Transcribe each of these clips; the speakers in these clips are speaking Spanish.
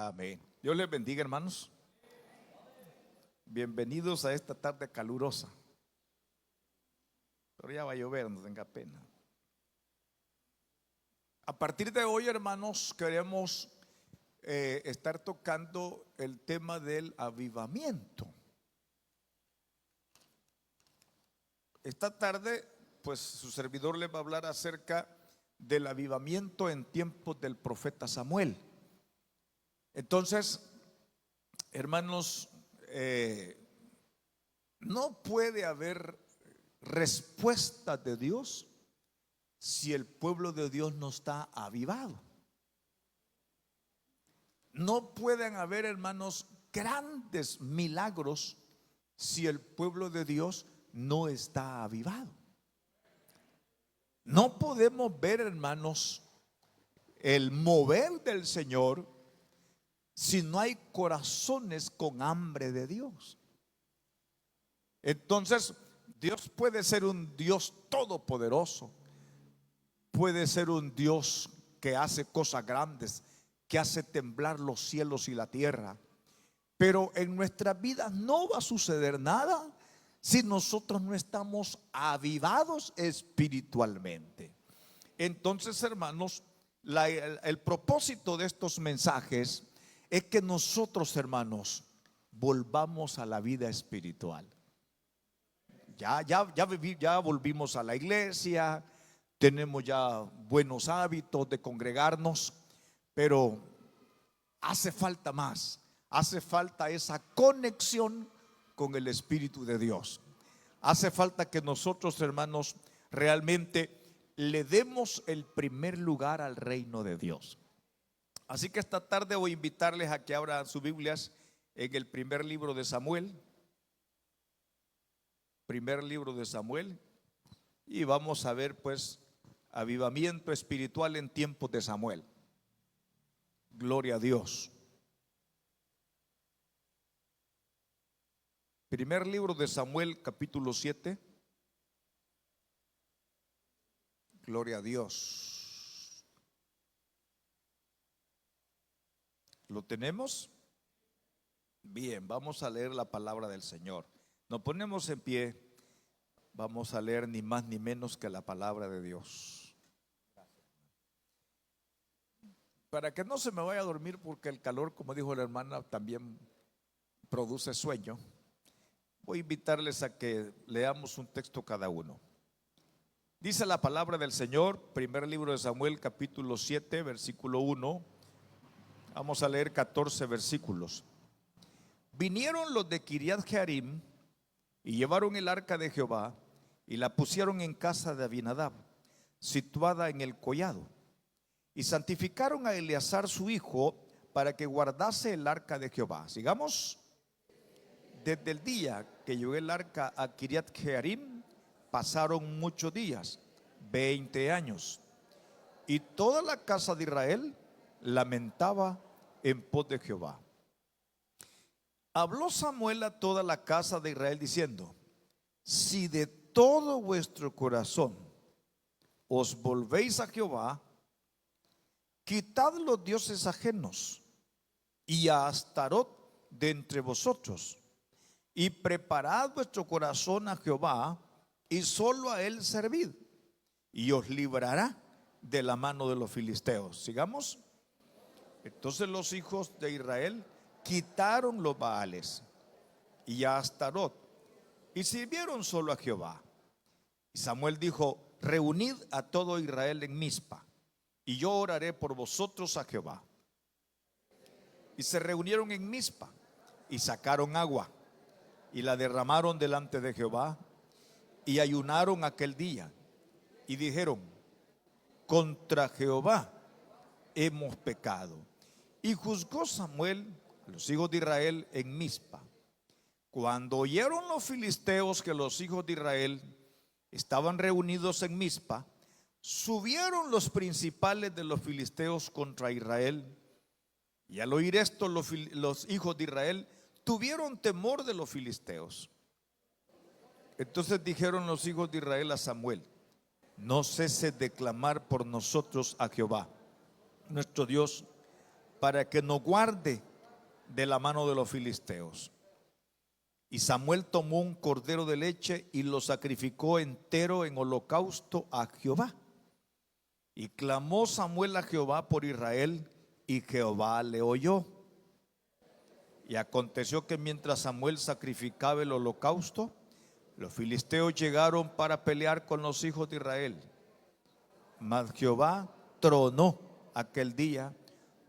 Amén. Dios les bendiga, hermanos. Bienvenidos a esta tarde calurosa. Pero ya va a llover, no tenga pena. A partir de hoy, hermanos, queremos estar tocando el tema del avivamiento. Esta tarde, pues su servidor les va a hablar acerca del avivamiento en tiempos del profeta Samuel. Entonces, hermanos, no puede haber respuesta de Dios si el pueblo de Dios no está avivado. No pueden haber, hermanos, grandes milagros si el pueblo de Dios no está avivado. No podemos ver, hermanos, el mover del Señor si no hay corazones con hambre de Dios. Entonces, Dios puede ser un Dios todopoderoso, puede ser un Dios que hace cosas grandes, que hace temblar los cielos y la tierra, pero en nuestras vidas no va a suceder nada si nosotros no estamos avivados espiritualmente. Entonces, hermanos, el propósito de estos mensajes es que nosotros, hermanos, volvamos a la vida espiritual. Ya volvimos a la iglesia, tenemos ya buenos hábitos de congregarnos, pero hace falta más, hace falta esa conexión con el Espíritu de Dios. Hace falta que nosotros, hermanos, realmente le demos el primer lugar al reino de Dios. Así que esta tarde voy a invitarles a que abran sus Biblias en el primer libro de Samuel. Primer libro de Samuel. Y vamos a ver pues avivamiento espiritual en tiempos de Samuel. Gloria a Dios. Primer libro de Samuel, capítulo 7. Gloria a Dios. ¿Lo tenemos? Bien, vamos a leer la palabra del Señor. Nos ponemos en pie. Vamos a leer ni más ni menos que la palabra de Dios. Para que no se me vaya a dormir, porque el calor, como dijo la hermana, también produce sueño. Voy a invitarles a que leamos un texto cada uno. Dice la palabra del Señor, primer libro de Samuel, capítulo 7, versículo 1. Vamos a leer 14 versículos. Vinieron los de Kiriat Jearim y llevaron el arca de Jehová y la pusieron en casa de Abinadab, situada en el collado. Y santificaron a Eleazar su hijo para que guardase el arca de Jehová. Sigamos. Desde el día que llegó el arca a Kiriat Jearim, pasaron muchos días, 20 años. Y toda la casa de Israel lamentaba en pos de Jehová. Habló Samuel a toda la casa de Israel diciendo: si de todo vuestro corazón os volvéis a Jehová, quitad los dioses ajenos y a Astarot de entre vosotros, y preparad vuestro corazón a Jehová, y solo a él servid, y os librará de la mano de los filisteos. Sigamos. Entonces los hijos de Israel quitaron los Baales y a Astarot, y sirvieron solo a Jehová. Y Samuel dijo: reunid a todo Israel en Mizpa, y yo oraré por vosotros a Jehová. Y se reunieron en Mizpa, y sacaron agua, y la derramaron delante de Jehová, y ayunaron aquel día, y dijeron: contra Jehová hemos pecado. Y juzgó Samuel a los hijos de Israel en Mizpa. Cuando oyeron los filisteos que los hijos de Israel estaban reunidos en Mizpa, subieron los principales de los filisteos contra Israel. Y al oír esto, los hijos de Israel tuvieron temor de los filisteos. Entonces dijeron los hijos de Israel a Samuel: no cese de clamar por nosotros a Jehová nuestro Dios, para que nos guarde de la mano de los filisteos. Y Samuel tomó un cordero de leche y lo sacrificó entero en holocausto a Jehová. Y clamó Samuel a Jehová por Israel, y Jehová le oyó. Y aconteció que mientras Samuel sacrificaba el holocausto, los filisteos llegaron para pelear con los hijos de Israel. Mas Jehová tronó aquel día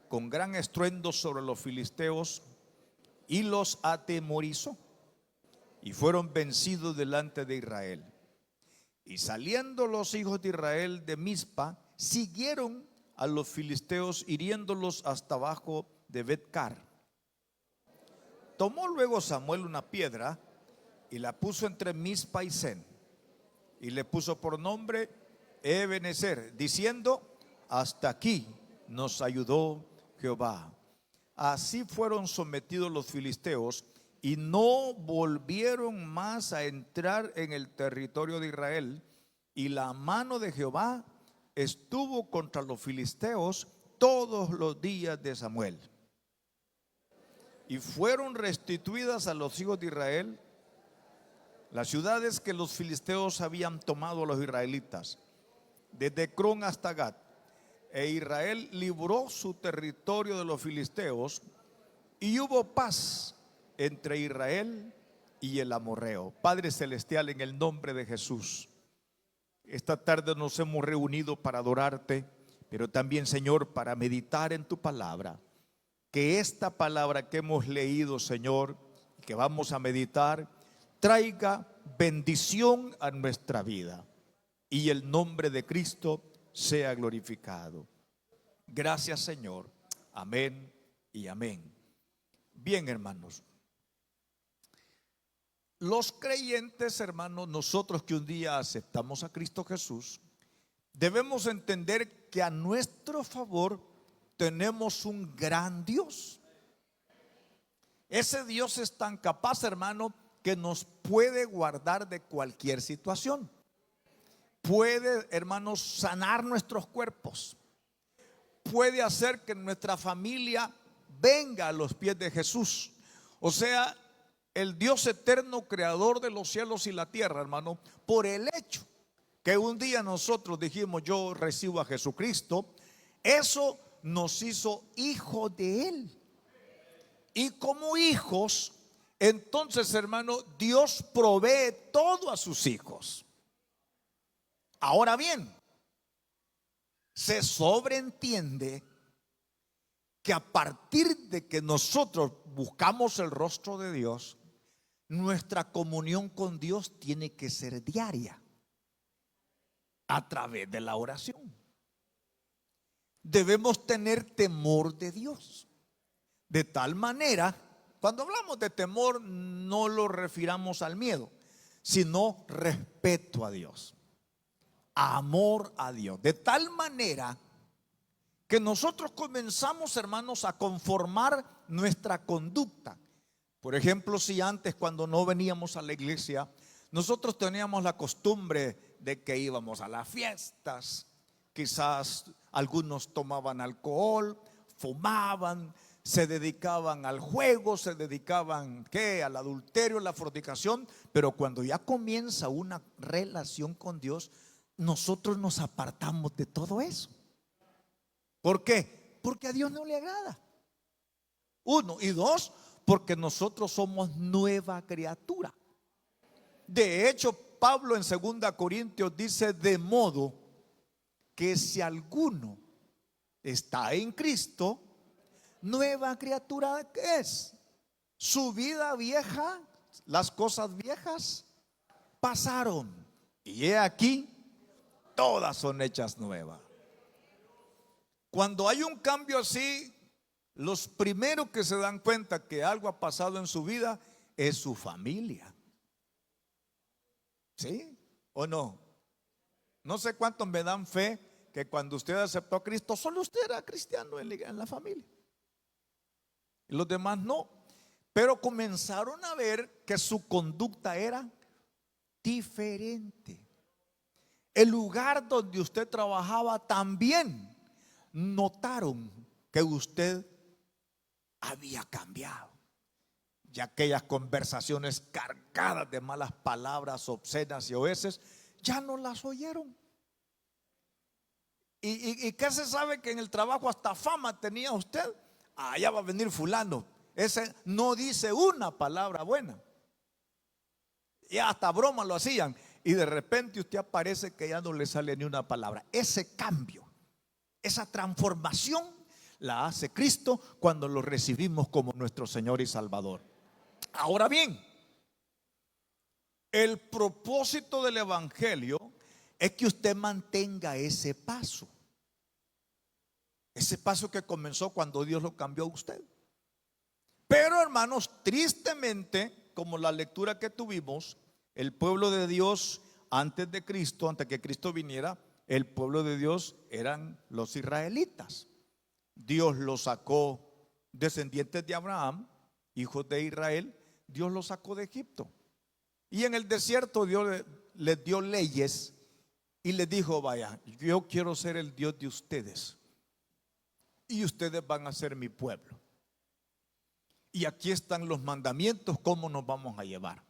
con gran estruendo sobre los filisteos y los atemorizó, y fueron vencidos delante de Israel. Y saliendo los hijos de Israel de Mizpa, siguieron a los filisteos, hiriéndolos hasta abajo de Bet-car. Tomó luego Samuel una piedra y la puso entre Mizpa y Sen, y le puso por nombre Ebenezer, diciendo: hasta aquí nos ayudó Jehová. Así fueron sometidos los filisteos y no volvieron más a entrar en el territorio de Israel. Y la mano de Jehová estuvo contra los filisteos todos los días de Samuel. Y fueron restituidas a los hijos de Israel las ciudades que los filisteos habían tomado a los israelitas, desde Crón hasta Gat. E Israel libró su territorio de los filisteos, y hubo paz entre Israel y el amorreo. Padre celestial, en el nombre de Jesús, esta tarde nos hemos reunido para adorarte, pero también, Señor, para meditar en tu palabra. Que esta palabra que hemos leído, Señor, que vamos a meditar, traiga bendición a nuestra vida, y el nombre de Cristo sea glorificado. Gracias, Señor. Amén y amén. Bien, hermanos, los creyentes, hermanos, nosotros que un día aceptamos a Cristo Jesús, debemos entender que a nuestro favor tenemos un gran Dios. Ese Dios es tan capaz, hermano, que nos puede guardar de cualquier situación. Puede, hermanos, sanar nuestros cuerpos. Puede hacer que nuestra familia venga a los pies de Jesús. O sea, el Dios eterno, creador de los cielos y la tierra, hermano, por el hecho que un día nosotros dijimos: yo recibo a Jesucristo, eso nos hizo hijos de Él. Y como hijos, entonces, hermano, Dios provee todo a sus hijos. Ahora bien, se sobreentiende que a partir de que nosotros buscamos el rostro de Dios, nuestra comunión con Dios tiene que ser diaria, a través de la oración. Debemos tener temor de Dios, de tal manera, cuando hablamos de temor, no lo refiramos al miedo, sino respeto a Dios, amor a Dios, de tal manera que nosotros comenzamos, hermanos, a conformar nuestra conducta. Por ejemplo, si antes, cuando no veníamos a la iglesia, nosotros teníamos la costumbre de que íbamos a las fiestas, quizás algunos tomaban alcohol, fumaban, se dedicaban al juego, se dedicaban al adulterio, la fornicación. Pero cuando ya comienza una relación con Dios, nosotros nos apartamos de todo eso. ¿Por qué? Porque a Dios no le agrada. Uno, y dos, porque nosotros somos nueva criatura. De hecho, Pablo en 2 Corintios dice: de modo que si alguno está en Cristo, nueva criatura es. Su vida vieja, las cosas viejas pasaron, y he aquí, todas son hechas nuevas. Cuando hay un cambio así, los primeros que se dan cuenta que algo ha pasado en su vida es su familia. ¿Sí o no? No sé cuántos me dan fe que cuando usted aceptó a Cristo, solo usted era cristiano en la familia, y los demás no. Pero comenzaron a ver que su conducta era diferente. El lugar donde usted trabajaba también notaron que usted había cambiado. Y aquellas conversaciones cargadas de malas palabras, obscenas y oeces, ya no las oyeron. ¿Y qué se sabe? Que en el trabajo hasta fama tenía usted. Allá va a venir fulano, ese no dice una palabra buena. Y hasta broma lo hacían. Y de repente usted aparece que ya no le sale ni una palabra. Ese cambio, esa transformación la hace Cristo cuando lo recibimos como nuestro Señor y Salvador. Ahora bien, el propósito del Evangelio es que usted mantenga ese paso que comenzó cuando Dios lo cambió a usted. Pero hermanos, tristemente, como la lectura que tuvimos, el pueblo de Dios antes de Cristo, antes que Cristo viniera, el pueblo de Dios eran los israelitas. Dios los sacó, descendientes de Abraham, hijos de Israel, Dios los sacó de Egipto. Y en el desierto Dios les dio leyes y les dijo: vaya, yo quiero ser el Dios de ustedes y ustedes van a ser mi pueblo. Y aquí están los mandamientos, cómo nos vamos a llevar.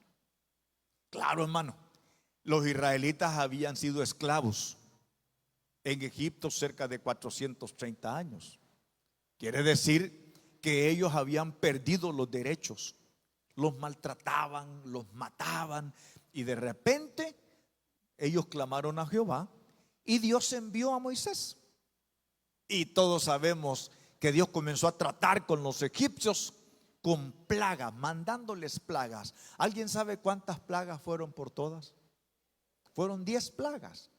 Claro, hermano, los israelitas habían sido esclavos en Egipto cerca de 430 años. Quiere decir que ellos habían perdido los derechos. Los maltrataban, los mataban, y de repente ellos clamaron a Jehová y Dios envió a Moisés. Y todos sabemos que Dios comenzó a tratar con los egipcios con plagas, mandándoles plagas. ¿Alguien sabe cuántas plagas fueron por todas? Fueron 10 plagas.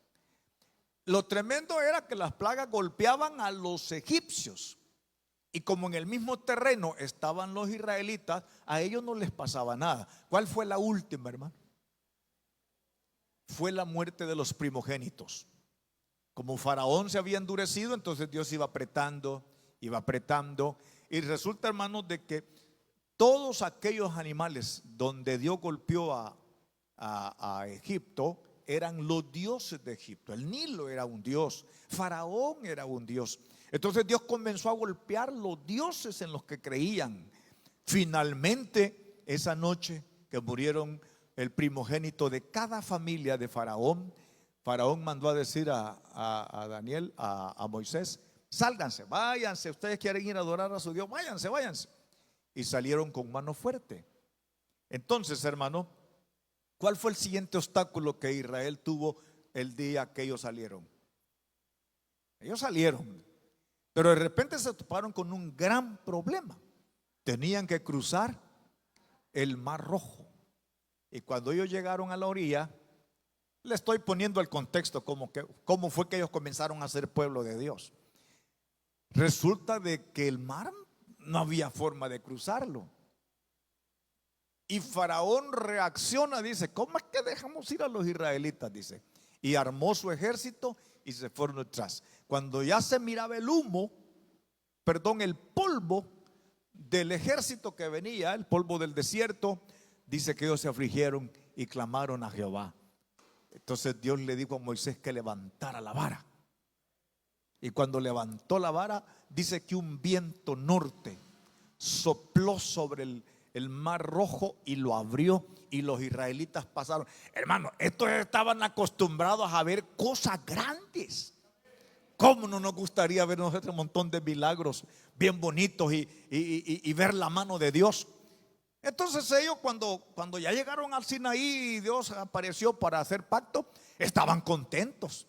Lo tremendo era que las plagas golpeaban a los egipcios. Y como en el mismo terreno estaban los israelitas, a ellos no les pasaba nada. ¿Cuál fue la última, hermano? Fue la muerte de los primogénitos. Como Faraón se había endurecido, entonces Dios iba apretando. Y resulta, hermanos, de que todos aquellos animales donde Dios golpeó a Egipto eran los dioses de Egipto. El Nilo era un dios, Faraón era un dios. Entonces Dios comenzó a golpear los dioses en los que creían. Finalmente, esa noche que murieron el primogénito de cada familia de Faraón, Faraón mandó a decir a Daniel, a Moisés: sálganse, váyanse, ustedes quieren ir a adorar a su Dios, váyanse. Y salieron con mano fuerte. Entonces, hermano, ¿cuál fue el siguiente obstáculo que Israel tuvo el día que ellos salieron? Ellos salieron, pero de repente se toparon con un gran problema. Tenían que cruzar el Mar Rojo. Y cuando ellos llegaron a la orilla, le estoy poniendo el contexto cómo fue que ellos comenzaron a ser pueblo de Dios. Resulta de que el mar no había forma de cruzarlo. Y Faraón reacciona, dice: ¿cómo es que dejamos ir a los israelitas? Dice, y armó su ejército y se fueron detrás. Cuando ya se miraba el polvo del ejército que venía, el polvo del desierto, dice que ellos se afligieron y clamaron a Jehová. Entonces Dios le dijo a Moisés que levantara la vara. Y cuando levantó la vara, dice que un viento norte sopló sobre el Mar Rojo y lo abrió, y los israelitas pasaron. Hermano, estos estaban acostumbrados a ver cosas grandes. ¿Cómo no nos gustaría ver nosotros un montón de milagros bien bonitos y ver la mano de Dios? Entonces ellos cuando ya llegaron al Sinaí y Dios apareció para hacer pacto, estaban contentos.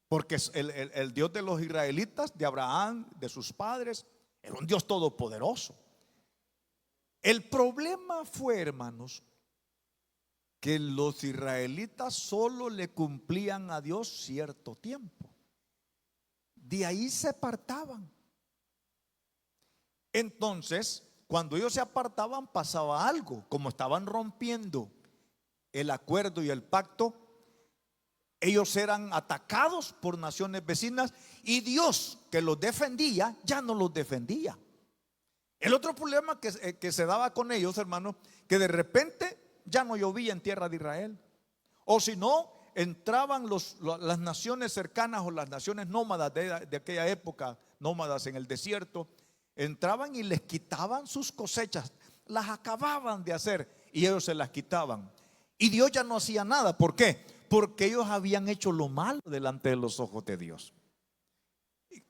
Porque el Dios de los israelitas, de Abraham, de sus padres, era un Dios todopoderoso. El problema fue, hermanos, que los israelitas solo le cumplían a Dios cierto tiempo. De ahí se apartaban. Entonces, cuando ellos se apartaban, pasaba algo. Como estaban rompiendo el acuerdo y el pacto, ellos eran atacados por naciones vecinas, y Dios, que los defendía, ya no los defendía. El otro problema que se daba con ellos, hermanos, que de repente ya no llovía en tierra de Israel. O si no, entraban las naciones cercanas o las naciones nómadas de aquella época, nómadas en el desierto, Entraban y les quitaban sus cosechas, las acababan de hacer y ellos se las quitaban. Y Dios ya no hacía nada. ¿Por qué? Porque ellos habían hecho lo malo delante de los ojos de Dios.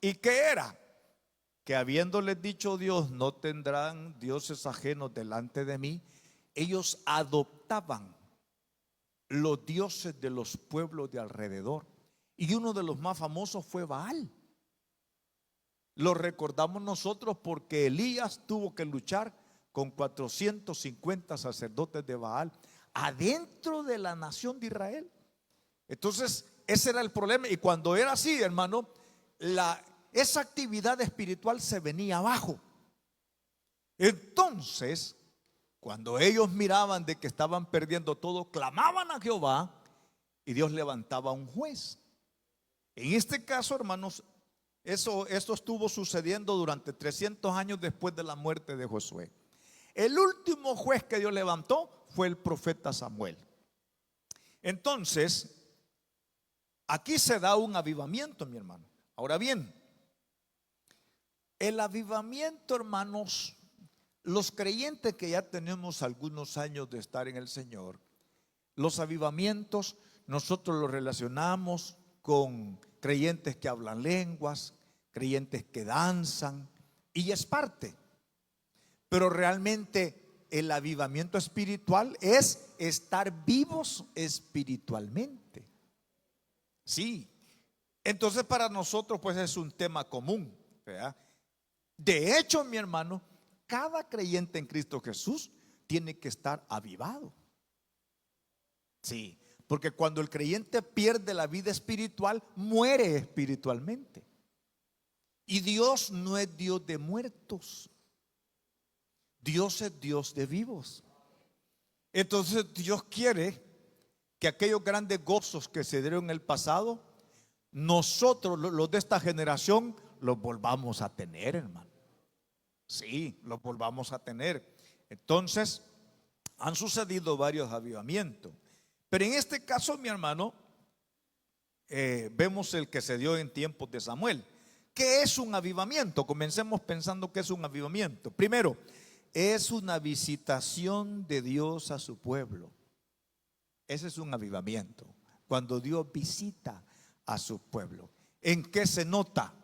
¿Y qué era? Que habiéndoles dicho Dios, no tendrán dioses ajenos delante de mí, ellos adoptaban los dioses de los pueblos de alrededor. Y uno de los más famosos fue Baal. Lo recordamos nosotros porque Elías tuvo que luchar con 450 sacerdotes de Baal adentro de la nación de Israel. Entonces ese era el problema. Y cuando era así, hermano, esa actividad espiritual se venía abajo. Entonces, cuando ellos miraban de que estaban perdiendo todo, clamaban a Jehová y Dios levantaba un juez. En este caso, hermanos, esto estuvo sucediendo durante 300 años después de la muerte de Josué. El último juez que Dios levantó fue el profeta Samuel. Entonces, aquí se da un avivamiento, mi hermano. Ahora bien, el avivamiento, hermanos, los creyentes que ya tenemos algunos años de estar en el Señor, los avivamientos nosotros los relacionamos con creyentes que hablan lenguas, creyentes que danzan, y es parte. Pero realmente el avivamiento espiritual es estar vivos espiritualmente. Sí. Entonces para nosotros pues es un tema común, ¿verdad? De hecho, mi hermano, cada creyente en Cristo Jesús tiene que estar avivado. Sí, porque cuando el creyente pierde la vida espiritual, muere espiritualmente. Y Dios no es Dios de muertos. Dios es Dios de vivos. Entonces Dios quiere que aquellos grandes gozos que se dieron en el pasado, nosotros los de esta generación los volvamos a tener, hermano. Sí, los volvamos a tener. Entonces han sucedido varios avivamientos, pero en este caso, mi hermano, vemos el que se dio en tiempos de Samuel. ¿Qué es un avivamiento? Comencemos pensando que es un avivamiento. Primero, es una visitación de Dios a su pueblo. Ese es un avivamiento, cuando Dios visita a su pueblo. ¿En qué se nota?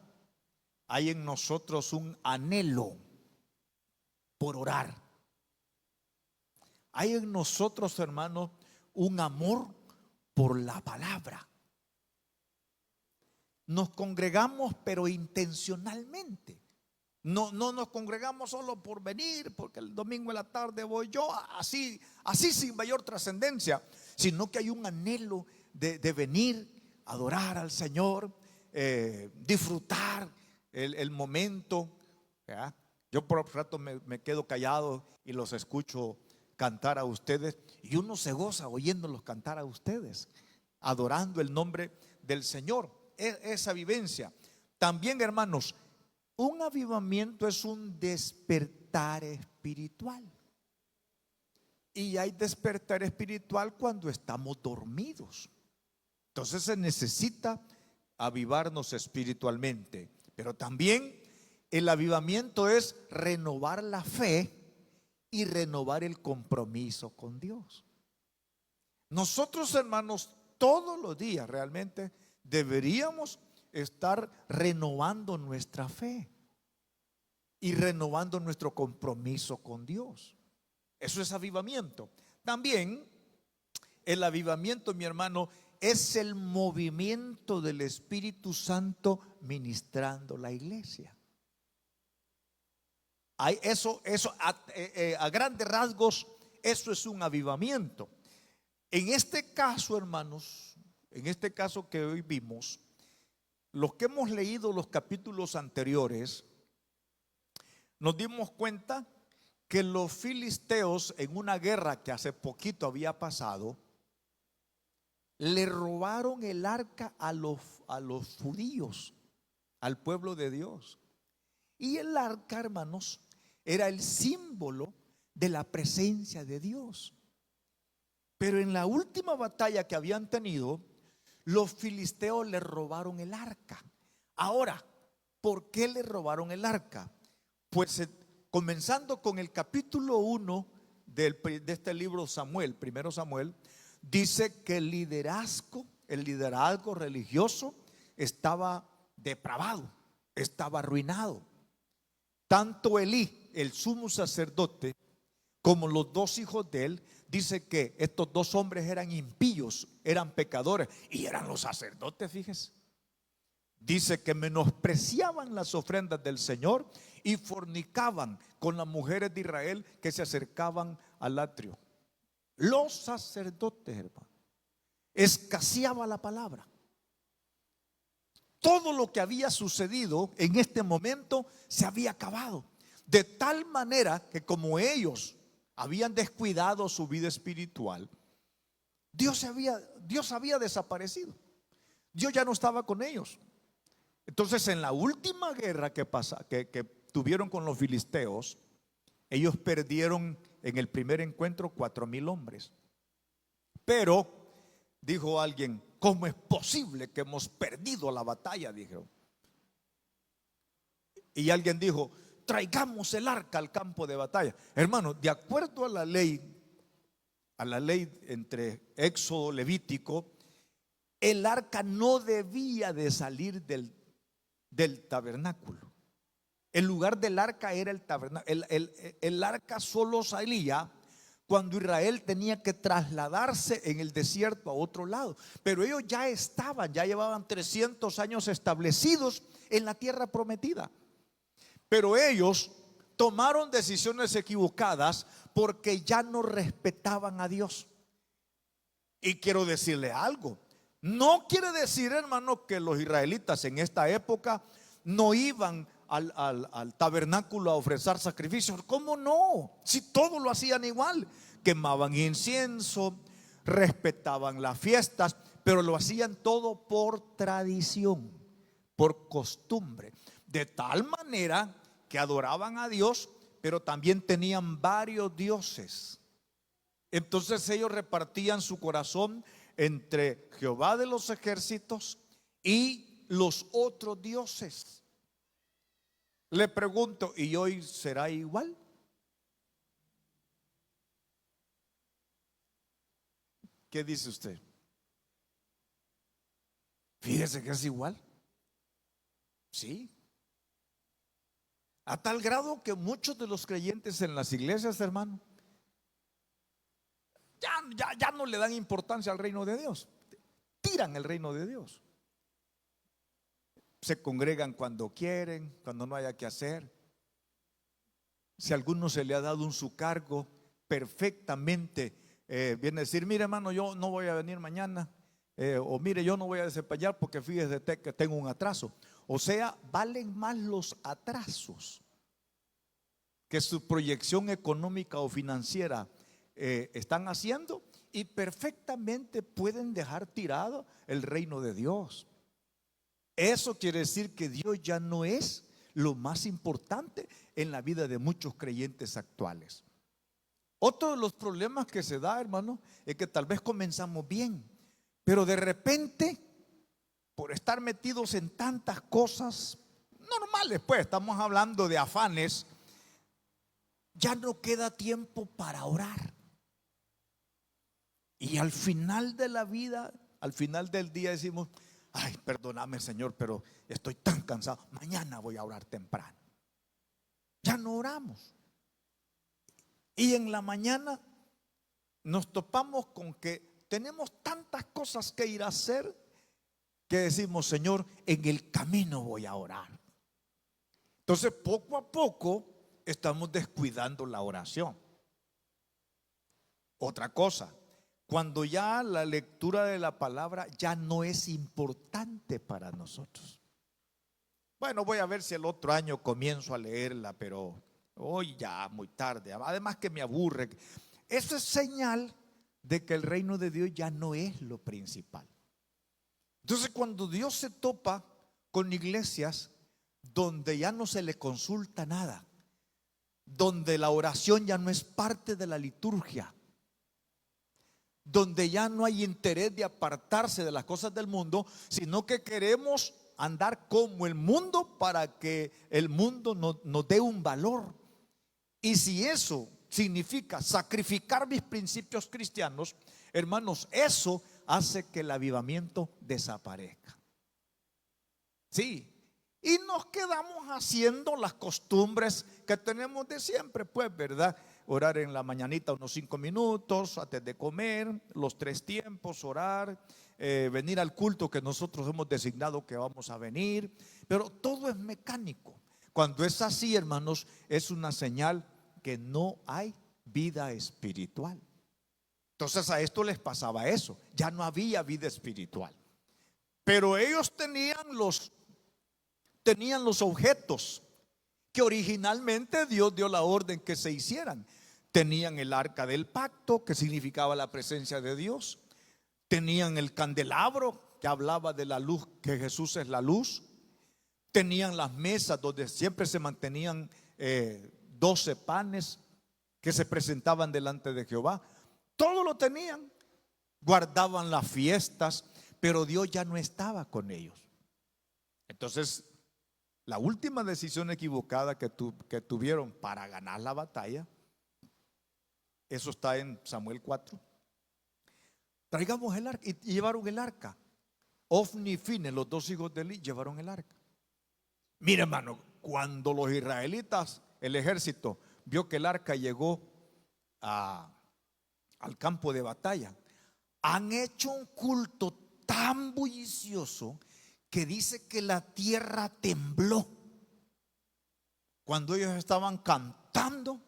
Hay en nosotros un anhelo por orar. Hay en nosotros, hermanos, un amor por la palabra. Nos congregamos, pero intencionalmente. No nos congregamos solo por venir, porque el domingo en la tarde voy yo, así sin mayor trascendencia, sino que hay un anhelo de venir a adorar al Señor, disfrutar el momento, ¿verdad? Yo por un rato me quedo callado y los escucho cantar a ustedes, y uno se goza oyéndolos cantar a ustedes, adorando el nombre del Señor. Esa vivencia. También, hermanos, un avivamiento es un despertar espiritual. Y hay despertar espiritual cuando estamos dormidos. Entonces se necesita avivarnos espiritualmente. Pero también el avivamiento es renovar la fe y renovar el compromiso con Dios. Nosotros, hermanos, todos los días realmente deberíamos estar renovando nuestra fe y renovando nuestro compromiso con Dios. Eso es avivamiento. También el avivamiento, mi hermano, es el movimiento del Espíritu Santo ministrando la iglesia. Eso a grandes rasgos, eso es un avivamiento. En este caso, hermanos, en este caso que hoy vimos, los que hemos leído los capítulos anteriores, nos dimos cuenta que los filisteos, en una guerra que hace poquito había pasado, le robaron el arca a los judíos, al pueblo de Dios. Y el arca, hermanos, era el símbolo de la presencia de Dios. Pero en la última batalla que habían tenido, los filisteos le robaron el arca. Ahora, ¿por qué le robaron el arca? Pues comenzando con el capítulo 1 de este libro Samuel, primero Samuel, dice que el liderazgo religioso estaba depravado, estaba arruinado. Tanto Elí, el sumo sacerdote, como los dos hijos de él, dice que estos dos hombres eran impíos, eran pecadores y eran los sacerdotes, fíjese. Dice que menospreciaban las ofrendas del Señor y fornicaban con las mujeres de Israel que se acercaban al atrio. Los sacerdotes, hermano, escaseaba la palabra. Todo lo que había sucedido en este momento se había acabado. De tal manera que como ellos habían descuidado su vida espiritual, Dios había desaparecido. Dios ya no estaba con ellos. Entonces, en la última guerra que tuvieron con los filisteos, ellos perdieron en el primer encuentro 4,000 hombres. Pero dijo alguien: ¿cómo es posible que hemos perdido la batalla? Dijeron. Y alguien dijo: traigamos el arca al campo de batalla. Hermano, de acuerdo a la ley entre Éxodo, Levítico, el arca no debía de salir del tabernáculo. El lugar del arca era el tabernáculo. El arca solo salía cuando Israel tenía que trasladarse en el desierto a otro lado. Pero ellos ya llevaban 300 años establecidos en la tierra prometida. Pero ellos tomaron decisiones equivocadas porque ya no respetaban a Dios. Y quiero decirle algo: no quiere decir, hermano, que los israelitas en esta época no iban al tabernáculo a ofrecer sacrificios. ¿Cómo no? Si todos lo hacían igual. Quemaban incienso, respetaban las fiestas, pero lo hacían todo por tradición, por costumbre. De tal manera que adoraban a Dios, pero también tenían varios dioses. Entonces ellos repartían su corazón entre Jehová de los ejércitos y los otros dioses. Le pregunto, ¿y hoy será igual? ¿Qué dice usted? Fíjese que es igual. Sí. A tal grado que muchos de los creyentes en las iglesias, hermano, ya no le dan importancia al reino de Dios. Tiran el reino de Dios. Se congregan cuando quieren, cuando no haya que hacer. Si a alguno se le ha dado un su cargo, perfectamente viene a decir: mire, hermano, yo no voy a venir mañana, o mire, yo no voy a desempallar porque fíjese que tengo un atraso. O sea, valen más los atrasos que su proyección económica o financiera están haciendo, y perfectamente pueden dejar tirado el reino de Dios. Eso quiere decir que Dios ya no es lo más importante en la vida de muchos creyentes actuales. Otro de los problemas que se da, hermano, es que tal vez comenzamos bien, pero de repente, por estar metidos en tantas cosas normales, pues estamos hablando de afanes, ya no queda tiempo para orar. Y al final de la vida, al final del día decimos: ay, perdóname, Señor, pero estoy tan cansado, mañana voy a orar temprano. Ya no oramos. Y en la mañana nos topamos con que tenemos tantas cosas que ir a hacer que decimos: Señor, en el camino voy a orar. Entonces, poco a poco estamos descuidando la oración. Otra cosa, cuando ya la lectura de la palabra ya no es importante para nosotros. Bueno, voy a ver si el otro año comienzo a leerla, pero hoy ya muy tarde. Además que me aburre. Eso es señal de que el reino de Dios ya no es lo principal. Entonces, cuando Dios se topa con iglesias donde ya no se le consulta nada, donde la oración ya no es parte de la liturgia, donde ya no hay interés de apartarse de las cosas del mundo, sino que queremos andar como el mundo para que el mundo nos dé un valor. Y si eso significa sacrificar mis principios cristianos, hermanos, eso hace que el avivamiento desaparezca. Sí, y nos quedamos haciendo las costumbres que tenemos de siempre, pues, ¿verdad? Orar en la mañanita unos 5 minutos antes de comer, los 3 tiempos, orar, venir al culto que nosotros hemos designado que vamos a venir, pero todo es mecánico. Cuando es así, hermanos, es una señal que no hay vida espiritual. Entonces a esto les pasaba eso, ya no había vida espiritual. Pero ellos tenían los objetos que originalmente Dios dio la orden que se hicieran. Tenían el arca del pacto, que significaba la presencia de Dios. Tenían el candelabro, que hablaba de la luz, que Jesús es la luz. Tenían las mesas donde siempre se mantenían 12 panes que se presentaban delante de Jehová. Todo lo tenían. Guardaban las fiestas, pero Dios ya no estaba con ellos. Entonces, la última decisión equivocada que tuvieron para ganar la batalla, eso está en Samuel 4. Traigamos el arca, y llevaron el arca. Ofni y Fine, los 2 hijos de Eli, llevaron el arca. Mira, hermano, cuando los israelitas, el ejército, vio que el arca llegó al campo de batalla, han hecho un culto tan bullicioso que dice que la tierra tembló cuando ellos estaban cantando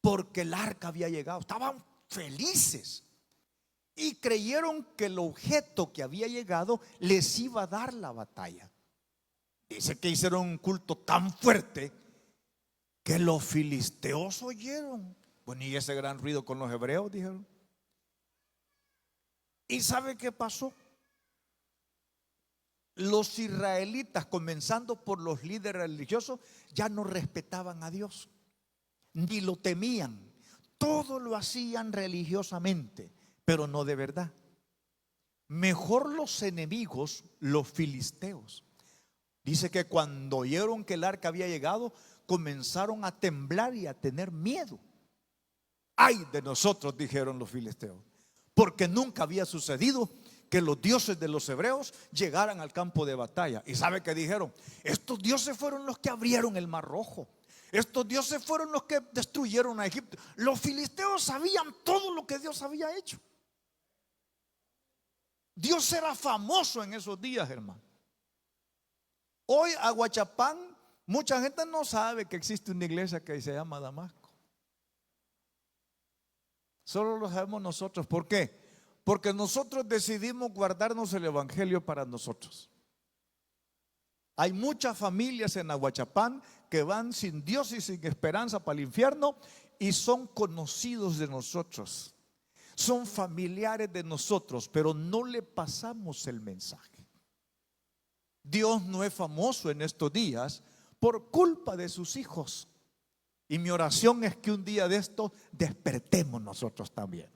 porque el arca había llegado. Estaban felices y creyeron que el objeto que había llegado les iba a dar la batalla. Dice que hicieron un culto tan fuerte que los filisteos oyeron. Bueno, y ese gran ruido con los hebreos, dijeron. ¿Y sabe qué pasó? Los israelitas, comenzando por los líderes religiosos, ya no respetaban a Dios, ni lo temían. Todo lo hacían religiosamente, pero no de verdad. Mejor los enemigos, los filisteos. Dice que cuando oyeron que el arca había llegado, comenzaron a temblar y a tener miedo. Ay de nosotros, dijeron los filisteos, porque nunca había sucedido que los dioses de los hebreos llegaran al campo de batalla. ¿Y sabe qué dijeron? Estos dioses fueron los que abrieron el mar rojo. Estos dioses fueron los que destruyeron a Egipto. Los filisteos sabían todo lo que Dios había hecho. Dios era famoso en esos días, hermano. Hoy Aguachapán, mucha gente no sabe que existe una iglesia que se llama Damasco. Solo lo sabemos nosotros. ¿Por qué? Porque nosotros decidimos guardarnos el evangelio para nosotros. Hay muchas familias en Aguachapán que van sin Dios y sin esperanza para el infierno y son conocidos de nosotros. Son familiares de nosotros, pero no le pasamos el mensaje. Dios no es famoso en estos días por culpa de sus hijos. Y mi oración es que un día de esto despertemos nosotros también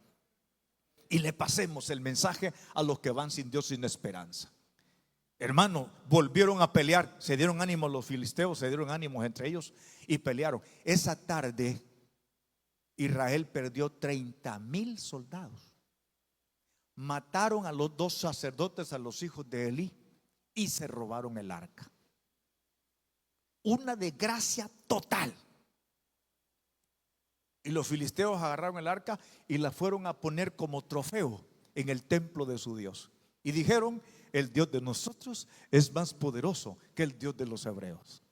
y le pasemos el mensaje a los que van sin Dios, sin esperanza. Hermano, volvieron a pelear. Se dieron ánimo los filisteos, se dieron ánimos entre ellos y pelearon. Esa tarde Israel perdió 30,000 soldados. Mataron a los 2 sacerdotes, a los hijos de Elí, y se robaron el arca. Una desgracia total. Y los filisteos agarraron el arca y la fueron a poner como trofeo en el templo de su Dios. Y dijeron: el Dios de nosotros es más poderoso que el Dios de los hebreos.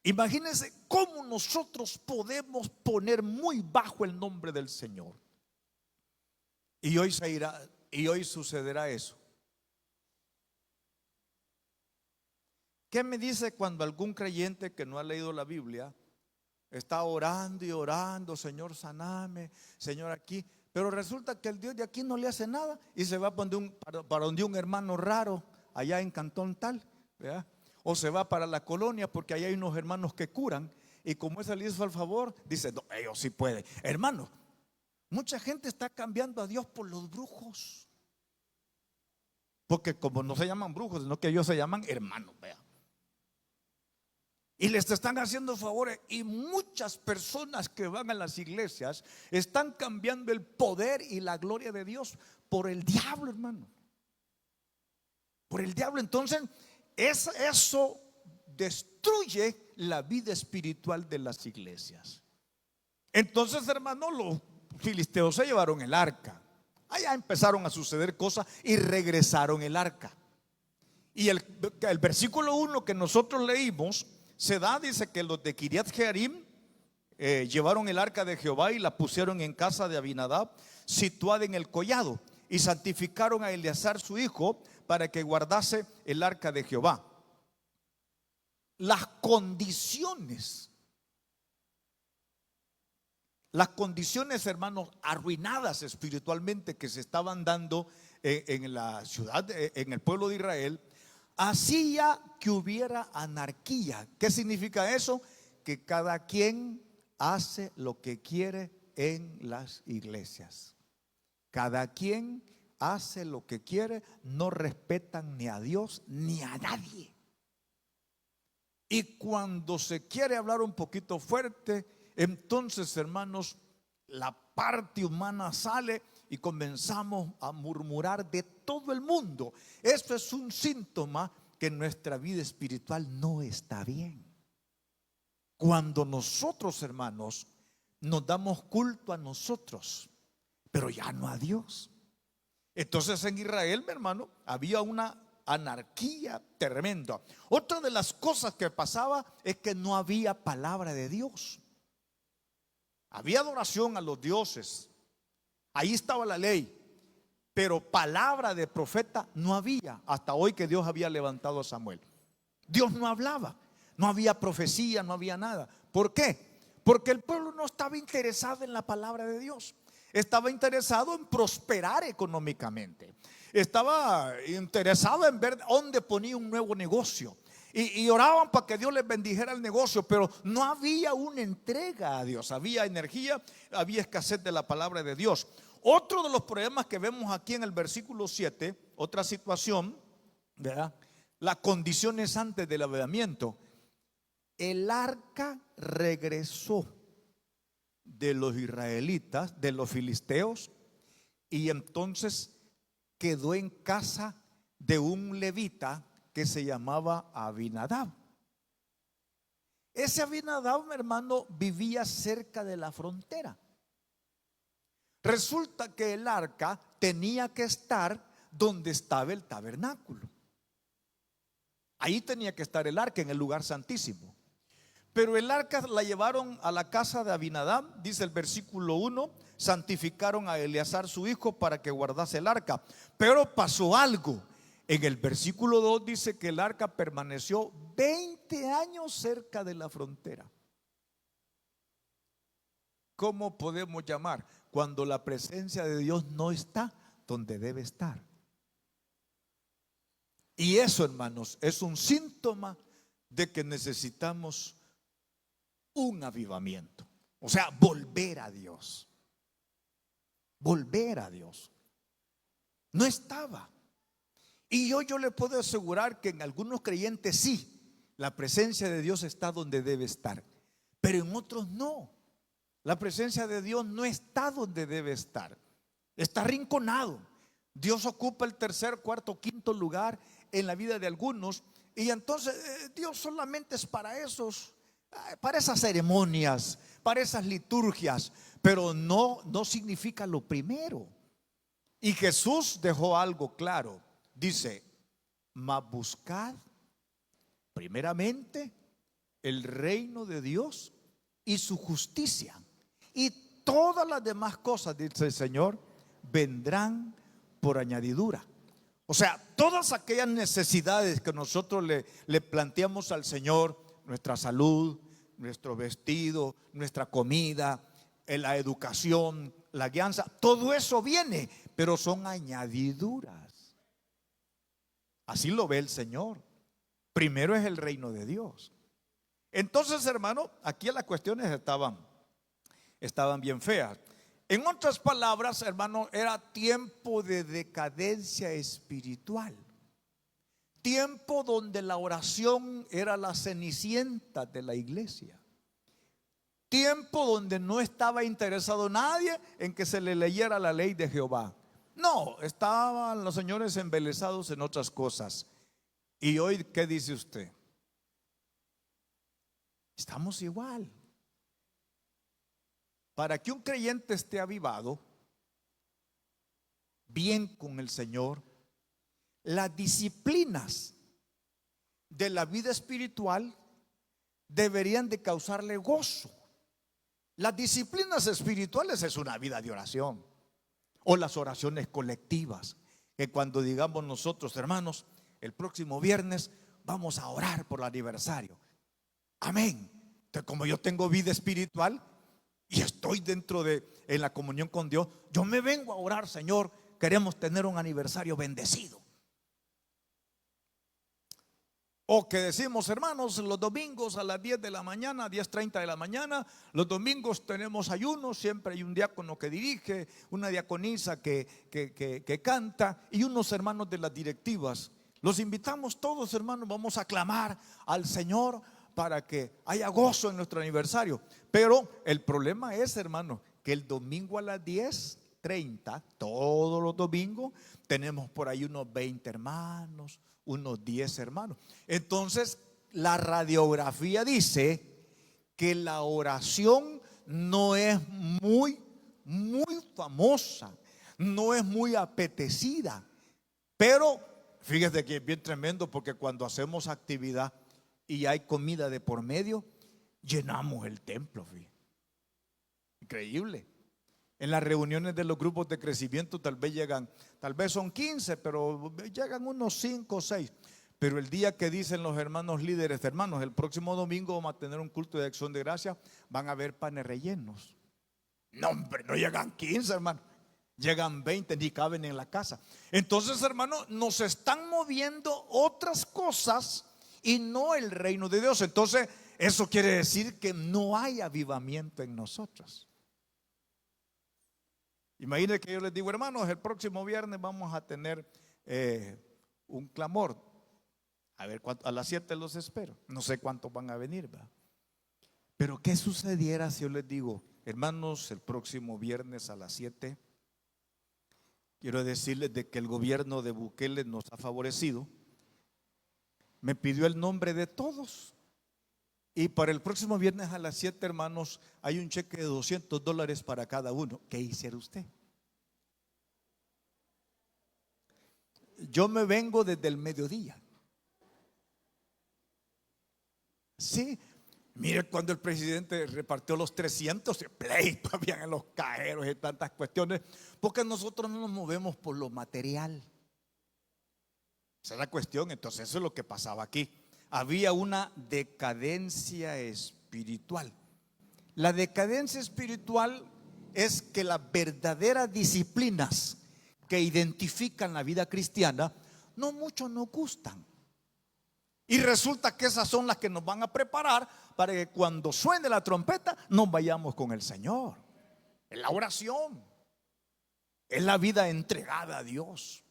Imagínense cómo nosotros podemos poner muy bajo el nombre del Señor. Y hoy se irá, y hoy sucederá eso. ¿Qué me dice cuando algún creyente que no ha leído la Biblia está orando y orando: Señor, saname, Señor, aquí? Pero resulta que el Dios de aquí no le hace nada y se va para donde un hermano raro allá en Cantón tal, ¿verdad? O se va para la colonia porque allá hay unos hermanos que curan, y como ese le hizo al favor, dice: no, ellos sí pueden. Hermano, mucha gente está cambiando a Dios por los brujos. porque como no se llaman brujos, sino que ellos se llaman hermanos, vea. Y les están haciendo favores, y muchas personas que van a las iglesias están cambiando el poder y la gloria de Dios por el diablo, hermano. Por el diablo. Entonces eso destruye la vida espiritual de las iglesias. Entonces, hermano, los filisteos se llevaron el arca. Allá empezaron a suceder cosas y regresaron el arca. Y el versículo 1 que nosotros leímos se da, dice que los de Kiriat Jearim llevaron el arca de Jehová y la pusieron en casa de Abinadab, situada en el collado, y santificaron a Eleazar su hijo para que guardase el arca de Jehová. Las condiciones, hermanos, arruinadas espiritualmente que se estaban dando en la ciudad, en el pueblo de Israel, hacía que hubiera anarquía. ¿Qué significa eso? Que cada quien hace lo que quiere en las iglesias. Cada quien hace lo que quiere, no respetan ni a Dios ni a nadie. Y cuando se quiere hablar un poquito fuerte, entonces, hermanos, la parte humana sale y comenzamos a murmurar de todo el mundo. Esto es un síntoma que nuestra vida espiritual no está bien. Cuando nosotros, hermanos, nos damos culto a nosotros, pero ya no a Dios. Entonces en Israel, mi hermano, había una anarquía tremenda. Otra de las cosas que pasaba es que no había palabra de Dios. Había adoración a los dioses, ahí estaba la ley, pero palabra de profeta no había. Hasta hoy que Dios había levantado a Samuel, Dios no hablaba, no había profecía, no había nada. ¿Por qué? Porque el pueblo no estaba interesado en la palabra de Dios. Estaba interesado en prosperar económicamente. Estaba interesado en ver dónde ponía un nuevo negocio. Y oraban para que Dios les bendijera el negocio, pero no había una entrega a Dios. Había energía, había escasez de la palabra de Dios. Otro de los problemas que vemos aquí en el versículo 7, otra situación, ¿verdad? Las condiciones antes del avivamiento. El arca regresó de los israelitas, de los filisteos, y entonces quedó en casa de un levita que se llamaba Abinadab. Ese Abinadab, mi hermano, vivía cerca de la frontera. Resulta que el arca tenía que estar donde estaba el tabernáculo. Ahí tenía que estar el arca, en el lugar santísimo. Pero el arca la llevaron a la casa de Abinadab, dice el versículo 1, santificaron a Eleazar su hijo para que guardase el arca. Pero pasó algo. En el versículo 2 dice que el arca permaneció 20 años cerca de la frontera. ¿Cómo podemos llamar cuando la presencia de Dios no está donde debe estar? Y eso, hermanos, es un síntoma de que necesitamos un avivamiento. O sea, volver a Dios. Volver a Dios. No estaba. Y yo le puedo asegurar que en algunos creyentes sí, la presencia de Dios está donde debe estar, pero en otros no. La presencia de Dios no está donde debe estar. Está arrinconado. Dios ocupa el tercer, cuarto, quinto lugar en la vida de algunos. Y entonces Dios solamente es para esas ceremonias, para esas liturgias, pero no significa lo primero. Y Jesús dejó algo claro. Dice: mas buscad primeramente el reino de Dios y su justicia, y todas las demás cosas, dice el Señor, vendrán por añadidura. O sea, todas aquellas necesidades que nosotros le planteamos al Señor, nuestra salud, nuestro vestido, nuestra comida, la educación, la guianza, todo eso viene, pero son añadiduras. Así lo ve el Señor. Primero es el reino de Dios. Entonces, hermano, aquí las cuestiones estaban bien feas. En otras palabras, hermano, era tiempo de decadencia espiritual. Tiempo donde la oración era la cenicienta de la iglesia. Tiempo donde no estaba interesado nadie en que se le leyera la ley de Jehová. No, estaban los señores embelesados en otras cosas. Y hoy, ¿qué dice usted? Estamos igual. Para que un creyente esté avivado, bien con el Señor, las disciplinas de la vida espiritual deberían de causarle gozo. Las disciplinas espirituales es una vida de oración, o las oraciones colectivas, que cuando digamos nosotros, hermanos, el próximo viernes vamos a orar por el aniversario. Amén. Entonces, como yo tengo vida espiritual y estoy en la comunión con Dios, yo me vengo a orar, Señor, queremos tener un aniversario bendecido. O que decimos, hermanos, los domingos a las 10 de la mañana, 10:30 de la mañana, los domingos tenemos ayuno, siempre hay un diácono que dirige, una diaconisa que canta y unos hermanos de las directivas. Los invitamos todos, hermanos, vamos a clamar al Señor para que haya gozo en nuestro aniversario. Pero el problema es, hermano, que el domingo a las 10:30, todos los domingos, tenemos por ahí unos 20 hermanos, unos 10 hermanos. Entonces, la radiografía dice que la oración no es muy famosa, no es muy apetecida. Pero fíjese que es bien tremendo, porque cuando hacemos actividad y hay comida de por medio, llenamos el templo. Fíjate. Increíble. En las reuniones de los grupos de crecimiento tal vez son 15, pero llegan unos 5 o 6. Pero el día que dicen los hermanos líderes, hermanos, el próximo domingo vamos a tener un culto de acción de gracia, van a haber panes rellenos. No, hombre, no llegan 15, hermano. Llegan 20, ni caben en la casa. Entonces, hermano, nos están moviendo otras cosas y no el reino de Dios. Entonces, eso quiere decir que no hay avivamiento en nosotros. Imagínense que yo les digo, hermanos, el próximo viernes vamos a tener un clamor. A ver, a las 7 los espero. No sé cuántos van a venir, ¿verdad? Pero ¿qué sucediera si yo les digo, hermanos, el próximo viernes a las 7? Quiero decirles de que el gobierno de Bukele nos ha favorecido. Me pidió el nombre de todos. Y para el próximo viernes a las 7, hermanos, hay un cheque de $200 para cada uno. ¿Qué hiciera usted? Yo me vengo desde el mediodía. Sí, mire, cuando el presidente repartió los 300, pleito habían en los cajeros y tantas cuestiones, porque nosotros no nos movemos por lo material. Esa es la cuestión. Entonces, eso es lo que pasaba aquí. Había una decadencia espiritual. La decadencia espiritual es que las verdaderas disciplinas que identifican la vida cristiana no mucho nos gustan. Y resulta que esas son las que nos van a preparar para que cuando suene la trompeta nos vayamos con el Señor. Es la oración, es la vida entregada a Dios.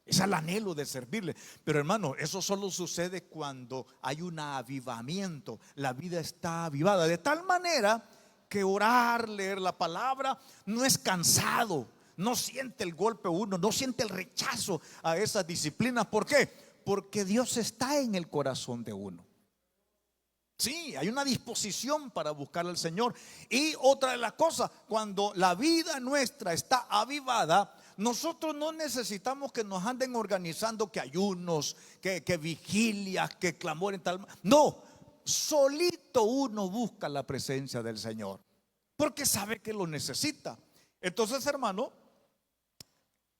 Es el anhelo de servirle. Pero hermano, eso solo sucede cuando hay un avivamiento. La vida está avivada de tal manera que orar, leer la palabra no es cansado. No siente el golpe uno, no siente el rechazo a esas disciplinas. ¿Por qué? Porque Dios está en el corazón de uno. Sí, hay una disposición para buscar al Señor. Y otra de las cosas, cuando la vida nuestra está avivada, nosotros no necesitamos que nos anden organizando que ayunos, que vigilias, que clamor en tal. No, solito uno busca la presencia del Señor, porque sabe que lo necesita. Entonces, hermano,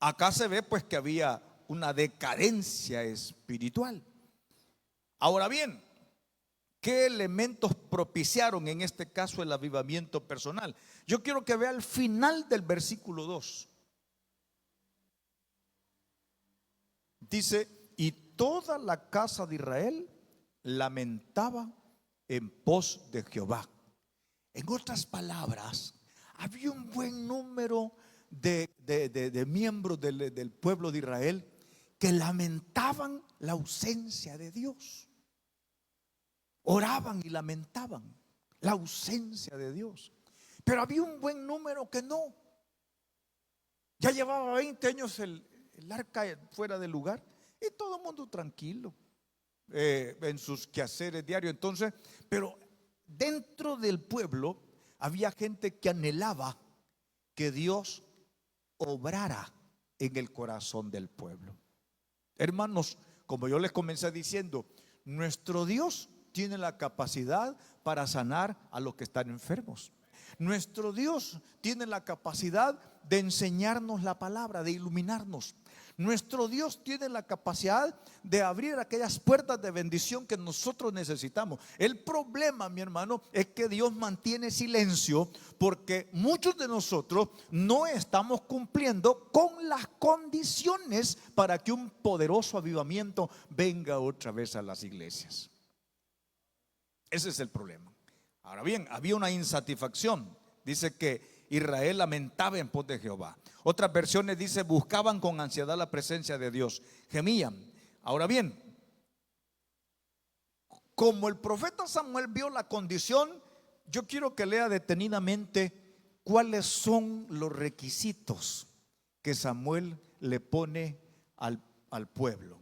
acá se ve pues que había una decadencia espiritual. Ahora bien, ¿qué elementos propiciaron en este caso el avivamiento personal? Yo quiero que vea el final del versículo 2. Dice: y toda la casa de Israel lamentaba en pos de Jehová. En otras palabras, había un buen número de miembros del pueblo de Israel que lamentaban la ausencia de Dios. Oraban y lamentaban la ausencia de Dios. Pero había un buen número que no. Ya llevaba 20 años el arca fuera del lugar y todo el mundo tranquilo en sus quehaceres diarios. Entonces, pero dentro del pueblo había gente que anhelaba que Dios obrara en el corazón del pueblo. Hermanos, como yo les comencé diciendo, nuestro Dios tiene la capacidad para sanar a los que están enfermos. Nuestro Dios tiene la capacidad de enseñarnos la palabra, de iluminarnos. Nuestro Dios tiene la capacidad de abrir aquellas puertas de bendición que nosotros necesitamos. El problema, mi hermano, es que Dios mantiene silencio porque muchos de nosotros no estamos cumpliendo con las condiciones para que un poderoso avivamiento venga otra vez a las iglesias. Ese es el problema. Ahora bien, había una insatisfacción. Dice que Israel lamentaba en pos de Jehová. Otras versiones dice buscaban con ansiedad la presencia de Dios, gemían. Ahora bien, como el profeta Samuel vio la condición, yo quiero que lea detenidamente cuáles son los requisitos que Samuel le pone al pueblo.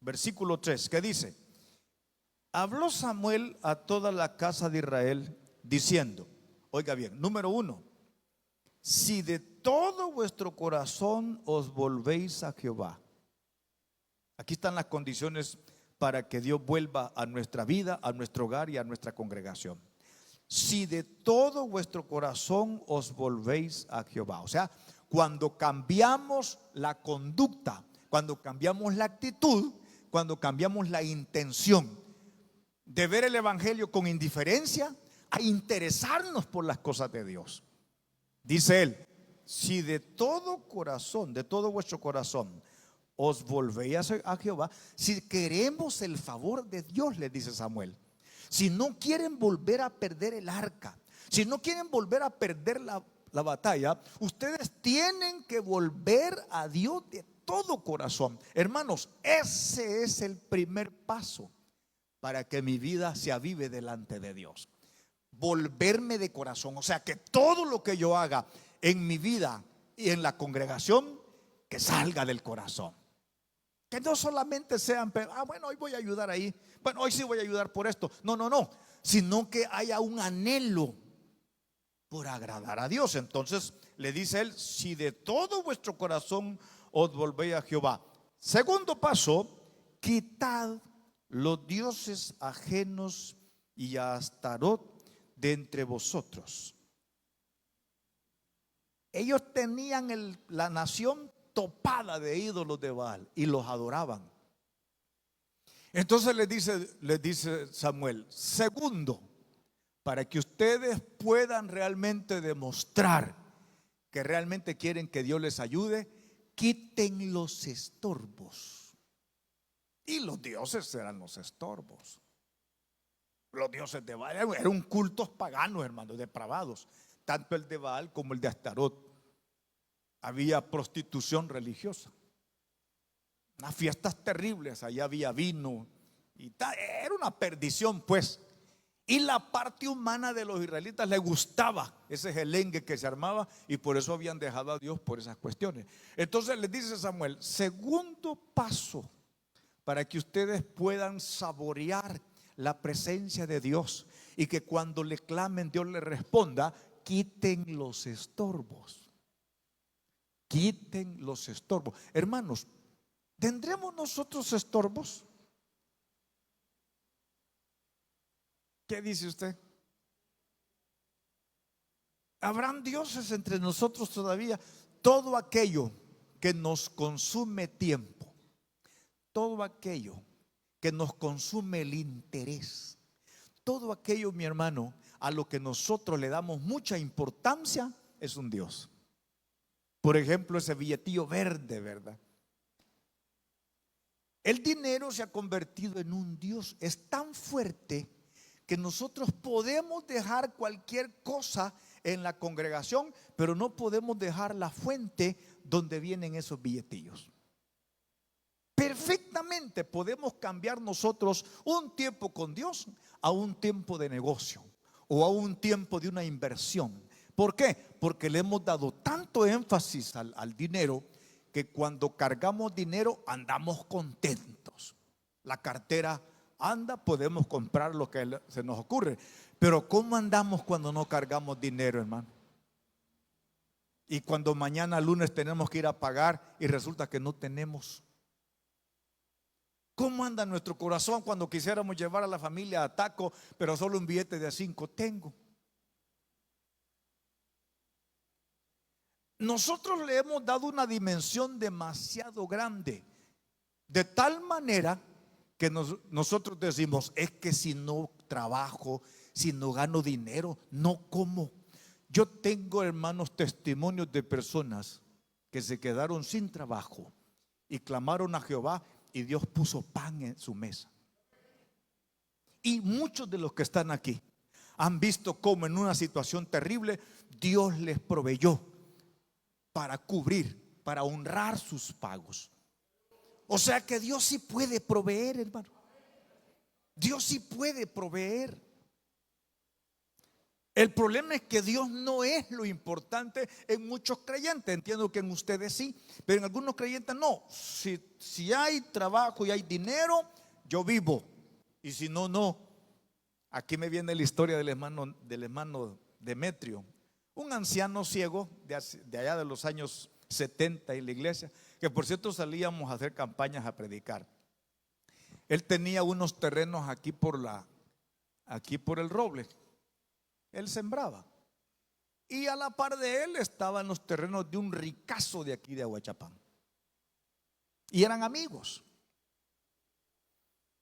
Versículo 3, ¿qué dice? Habló Samuel a toda la casa de Israel diciendo, oiga bien, número 1, si de todo vuestro corazón os volvéis a Jehová. Aquí están las condiciones para que Dios vuelva a nuestra vida, a nuestro hogar y a nuestra congregación. Si de todo vuestro corazón os volvéis a Jehová. O sea, cuando cambiamos la conducta, cuando cambiamos la actitud, cuando cambiamos la intención de ver el evangelio con indiferencia a interesarnos por las cosas de Dios. Dice él, si de todo corazón, de todo vuestro corazón os volvéis a Jehová, si queremos el favor de Dios, le dice Samuel, si no quieren volver a perder el arca, si no quieren volver a perder la batalla, ustedes tienen que volver a Dios de todo corazón. Hermanos, ese es el primer paso para que mi vida se avive delante de Dios. Volverme de corazón, o sea, que todo lo que yo haga en mi vida y en la congregación, que salga del corazón. Que no solamente sean, bueno, hoy voy a ayudar ahí, bueno, hoy sí voy a ayudar por esto. No, sino que haya un anhelo por agradar a Dios. Entonces le dice él, si de todo vuestro corazón os volvéis a Jehová. Segundo paso, quitad los dioses ajenos y a Astarot de entre vosotros. Ellos tenían la nación topada de ídolos de Baal y los adoraban. Entonces les dice Samuel, segundo, para que ustedes puedan realmente demostrar que realmente quieren que Dios les ayude, quiten los estorbos. Y los dioses eran los estorbos. Los dioses de Baal eran un cultos paganos, hermanos, depravados. Tanto el de Baal como el de Astarot. Había prostitución religiosa, unas fiestas terribles, allá había vino y tal, era una perdición pues. Y la parte humana de los israelitas le gustaba ese gelengue que se armaba y por eso habían dejado a Dios por esas cuestiones. Entonces les dice Samuel, segundo paso para que ustedes puedan saborear la presencia de Dios y que cuando le clamen Dios les responda, quiten los estorbos. Quiten los estorbos. Hermanos, ¿tendremos nosotros estorbos? ¿Qué dice usted? ¿Habrán dioses entre nosotros todavía? Todo aquello que nos consume tiempo, todo aquello que nos consume el interés, todo aquello, mi hermano, a lo que nosotros le damos mucha importancia, es un Dios. Por ejemplo, ese billetillo verde, ¿verdad? El dinero se ha convertido en un Dios. Es tan fuerte que nosotros podemos dejar cualquier cosa en la congregación, pero no podemos dejar la fuente donde vienen esos billetillos. Perfectamente podemos cambiar nosotros un tiempo con Dios a un tiempo de negocio o a un tiempo de una inversión. ¿Por qué? Porque le hemos dado tanto énfasis al dinero que cuando cargamos dinero andamos contentos. La cartera anda, podemos comprar lo que se nos ocurre. Pero ¿cómo andamos cuando no cargamos dinero, hermano? Y cuando mañana lunes tenemos que ir a pagar y resulta que no tenemos. ¿Cómo anda nuestro corazón cuando quisiéramos llevar a la familia a taco, pero solo un billete de 5 tengo? Nosotros le hemos dado una dimensión demasiado grande, de tal manera que nosotros decimos, es que si no trabajo, si no gano dinero, no como. Yo tengo, hermanos, testimonios de personas que se quedaron sin trabajo y clamaron a Jehová y Dios puso pan en su mesa. Y muchos de los que están aquí han visto cómo en una situación terrible Dios les proveyó para cubrir, para honrar sus pagos. O sea que Dios sí puede proveer, hermano. Dios sí puede proveer. El problema es que Dios no es lo importante en muchos creyentes. Entiendo que en ustedes sí, pero en algunos creyentes no. Si hay trabajo y hay dinero, yo vivo. Y si no, no. Aquí me viene la historia del hermano Demetrio, un anciano ciego de allá de los años 70 en la iglesia, que por cierto salíamos a hacer campañas a predicar. Él tenía unos terrenos aquí por el Roble. Él sembraba. Y a la par de él estaban los terrenos de un ricazo de aquí de Aguachapán. Y eran amigos.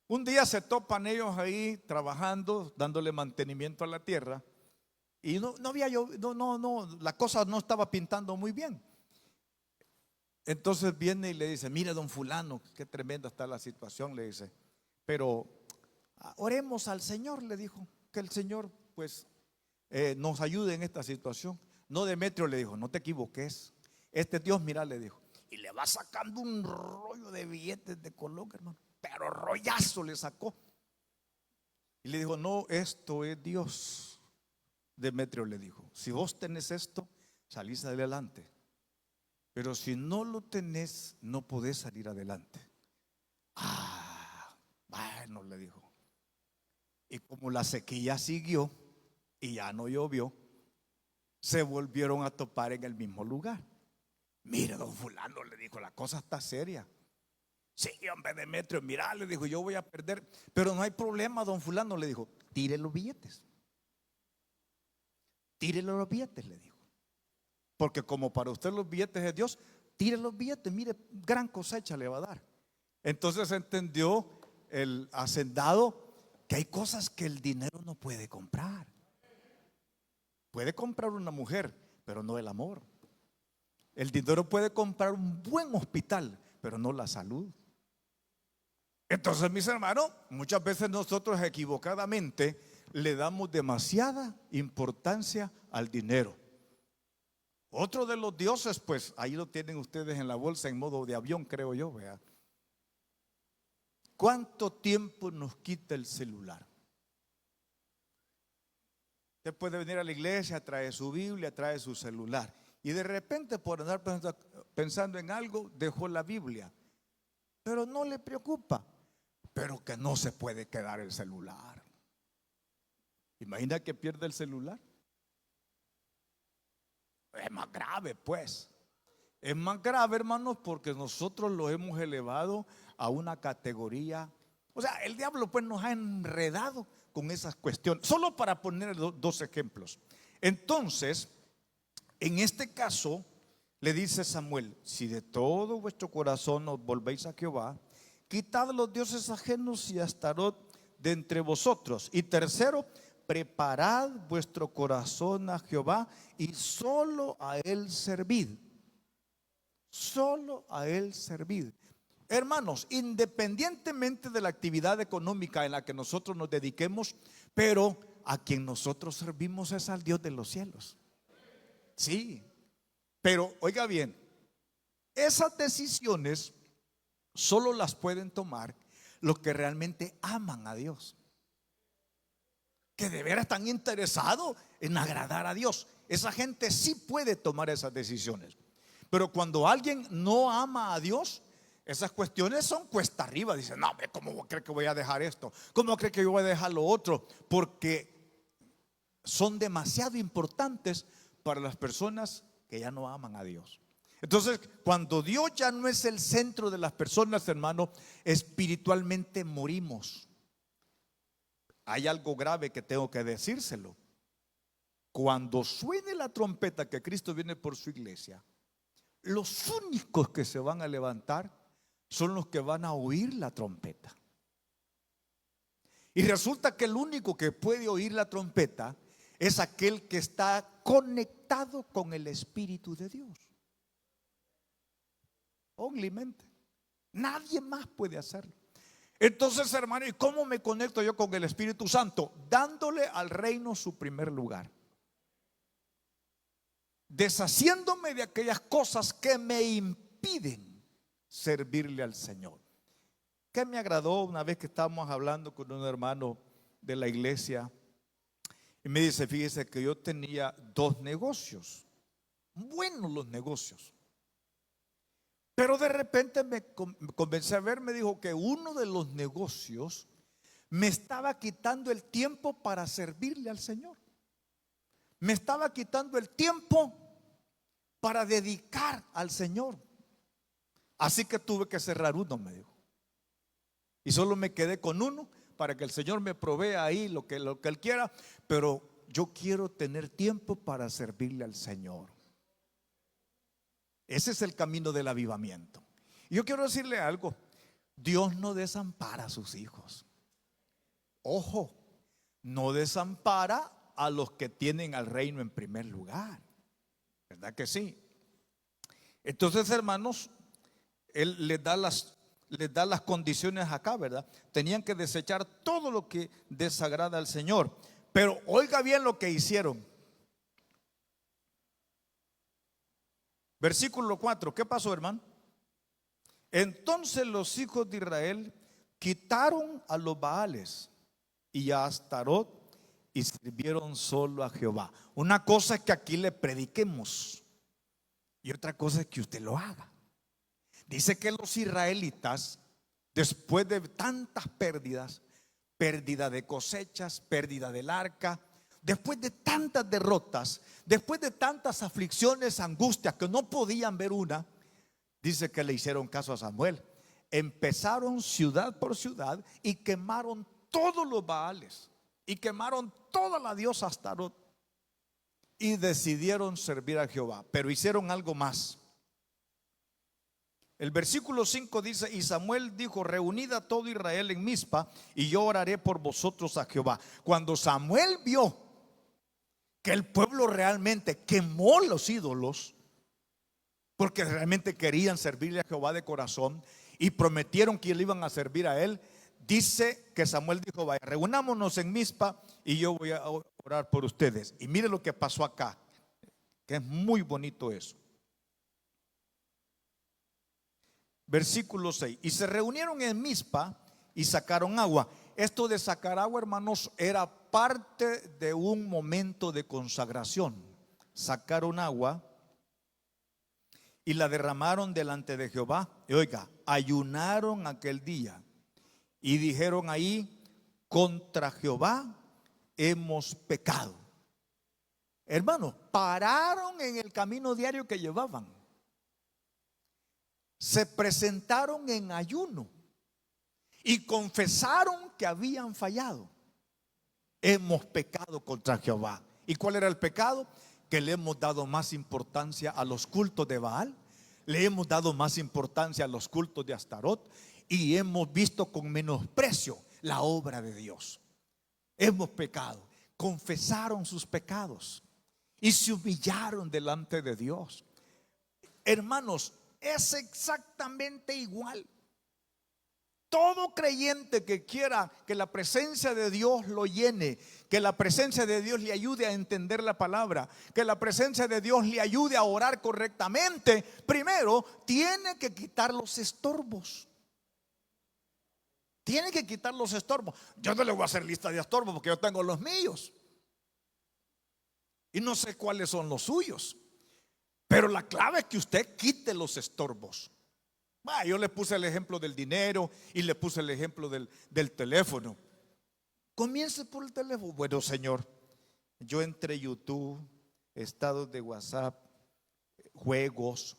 Un día se topan ellos ahí trabajando, dándole mantenimiento a la tierra. Y no había la cosa no estaba pintando muy bien. Entonces viene y le dice, mire don fulano, qué tremenda está la situación, le dice. Pero oremos al Señor, le dijo, que el Señor pues nos ayude en esta situación. No, Demetrio le dijo, no te equivoques, este Dios, mira, le dijo. Y le va sacando un rollo de billetes de Colón, hermano, pero rollazo le sacó. Y le dijo, no, esto es Dios. Demetrio le dijo, si vos tenés esto, salís adelante. Pero si no lo tenés, no podés salir adelante. Bueno, le dijo. Y como la sequía siguió y ya no llovió, se volvieron a topar en el mismo lugar. Mire, don fulano, le dijo, la cosa está seria. Sí, hombre, Demetrio, mira, le dijo, yo voy a perder. Pero no hay problema, don fulano, le dijo, tire los billetes. Tire los billetes, le dijo. Porque como para usted los billetes es Dios, tire los billetes, mire, gran cosecha le va a dar. Entonces entendió el hacendado que hay cosas que el dinero no puede comprar. Puede comprar una mujer, pero no el amor. El dinero puede comprar un buen hospital, pero no la salud. Entonces, mis hermanos, muchas veces nosotros equivocadamente le damos demasiada importancia al dinero. Otro de los dioses, pues ahí lo tienen ustedes en la bolsa en modo de avión, creo yo, vea. ¿Cuánto tiempo nos quita el celular? Usted puede venir a la iglesia, trae su Biblia, trae su celular, y de repente por andar pensando en algo dejó la Biblia, pero no le preocupa. Pero que no se puede quedar el celular. Imagina que pierde el celular. Es más grave, pues. Es más grave, hermanos, porque nosotros lo hemos elevado a una categoría. O sea, el diablo pues nos ha enredado con esas cuestiones. Solo para poner dos ejemplos. Entonces, en este caso, le dice Samuel, si de todo vuestro corazón os volvéis a Jehová, quitad los dioses ajenos y Astarot de entre vosotros. Y tercero, preparad vuestro corazón a Jehová y solo a Él servid. Solo a Él servid. Hermanos, independientemente de la actividad económica en la que nosotros nos dediquemos, pero a quien nosotros servimos es al Dios de los cielos. Sí, pero oiga bien, esas decisiones solo las pueden tomar los que realmente aman a Dios, que de veras están interesados en agradar a Dios. Esa gente sí puede tomar esas decisiones. Pero cuando alguien no ama a Dios, esas cuestiones son cuesta arriba. Dicen, no, ¿cómo cree que voy a dejar esto? ¿Cómo cree que yo voy a dejar lo otro? Porque son demasiado importantes para las personas que ya no aman a Dios. Entonces, cuando Dios ya no es el centro de las personas, hermano, espiritualmente morimos. Hay algo grave que tengo que decírselo. Cuando suene la trompeta que Cristo viene por su iglesia, los únicos que se van a levantar son los que van a oír la trompeta. Y resulta que el único que puede oír la trompeta es aquel que está conectado con el Espíritu de Dios. Onlymente. Nadie más puede hacerlo. Entonces, hermano, ¿y cómo me conecto yo con el Espíritu Santo? Dándole al reino su primer lugar. Deshaciéndome de aquellas cosas que me impiden servirle al Señor. ¿Qué me agradó una vez que estábamos hablando con un hermano de la iglesia? Y me dice, fíjese que yo tenía 2 negocios, buenos los negocios. Pero de repente me comencé a ver, me dijo que uno de los negocios me estaba quitando el tiempo para servirle al Señor. Me estaba quitando el tiempo para dedicar al Señor. Así que tuve que cerrar uno, me dijo. Y solo me quedé con uno para que el Señor me provea ahí lo que Él quiera. Pero yo quiero tener tiempo para servirle al Señor. Ese es el camino del avivamiento. Y yo quiero decirle algo. Dios no desampara a sus hijos. Ojo, no desampara a los que tienen al reino en primer lugar. ¿Verdad que sí? Entonces, hermanos, Él les da las condiciones acá, ¿verdad? Tenían que desechar todo lo que desagrada al Señor. Pero oiga bien lo que hicieron. Versículo 4, ¿qué pasó, hermano? Entonces los hijos de Israel quitaron a los Baales y a Astarot y sirvieron solo a Jehová. Una cosa es que aquí le prediquemos y otra cosa es que usted lo haga. Dice que los israelitas, después de tantas pérdidas, pérdida de cosechas, pérdida del arca, después de tantas derrotas, después de tantas aflicciones, angustias que no podían ver una, dice que le hicieron caso a Samuel. Empezaron ciudad por ciudad y quemaron todos los Baales y quemaron toda la diosa Astarot y decidieron servir a Jehová. Pero hicieron algo más. El versículo 5 dice: y Samuel dijo: reunid a todo Israel en Mizpa y yo oraré por vosotros a Jehová. Cuando Samuel vio que el pueblo realmente quemó los ídolos, porque realmente querían servirle a Jehová de corazón y prometieron que le iban a servir a él, dice que Samuel dijo: vaya, reunámonos en Mizpa y yo voy a orar por ustedes. Y mire lo que pasó acá, que es muy bonito eso. Versículo 6: y se reunieron en Mizpa y sacaron agua. Esto de sacar agua, hermanos, era parte de un momento de consagración. Sacaron agua y la derramaron delante de Jehová. Y oiga, ayunaron aquel día y dijeron ahí: contra Jehová hemos pecado. Hermanos, pararon en el camino diario que llevaban. Se presentaron en ayuno y confesaron que habían fallado. Hemos pecado contra Jehová. ¿Y cuál era el pecado? Que le hemos dado más importancia a los cultos de Baal, le hemos dado más importancia a los cultos de Astarot y hemos visto con menosprecio la obra de Dios. Hemos pecado. Confesaron sus pecados y se humillaron delante de Dios. Hermanos, es exactamente igual. Todo creyente que quiera que la presencia de Dios lo llene, que la presencia de Dios le ayude a entender la palabra, que la presencia de Dios le ayude a orar correctamente, primero tiene que quitar los estorbos. Tiene que quitar los estorbos. Yo no le voy a hacer lista de estorbos porque yo tengo los míos. Y no sé cuáles son los suyos. Pero la clave es que usted quite los estorbos. Yo le puse el ejemplo del dinero y le puse el ejemplo del teléfono. Comience por el teléfono. Bueno, Señor, yo entre YouTube, estados de WhatsApp, juegos,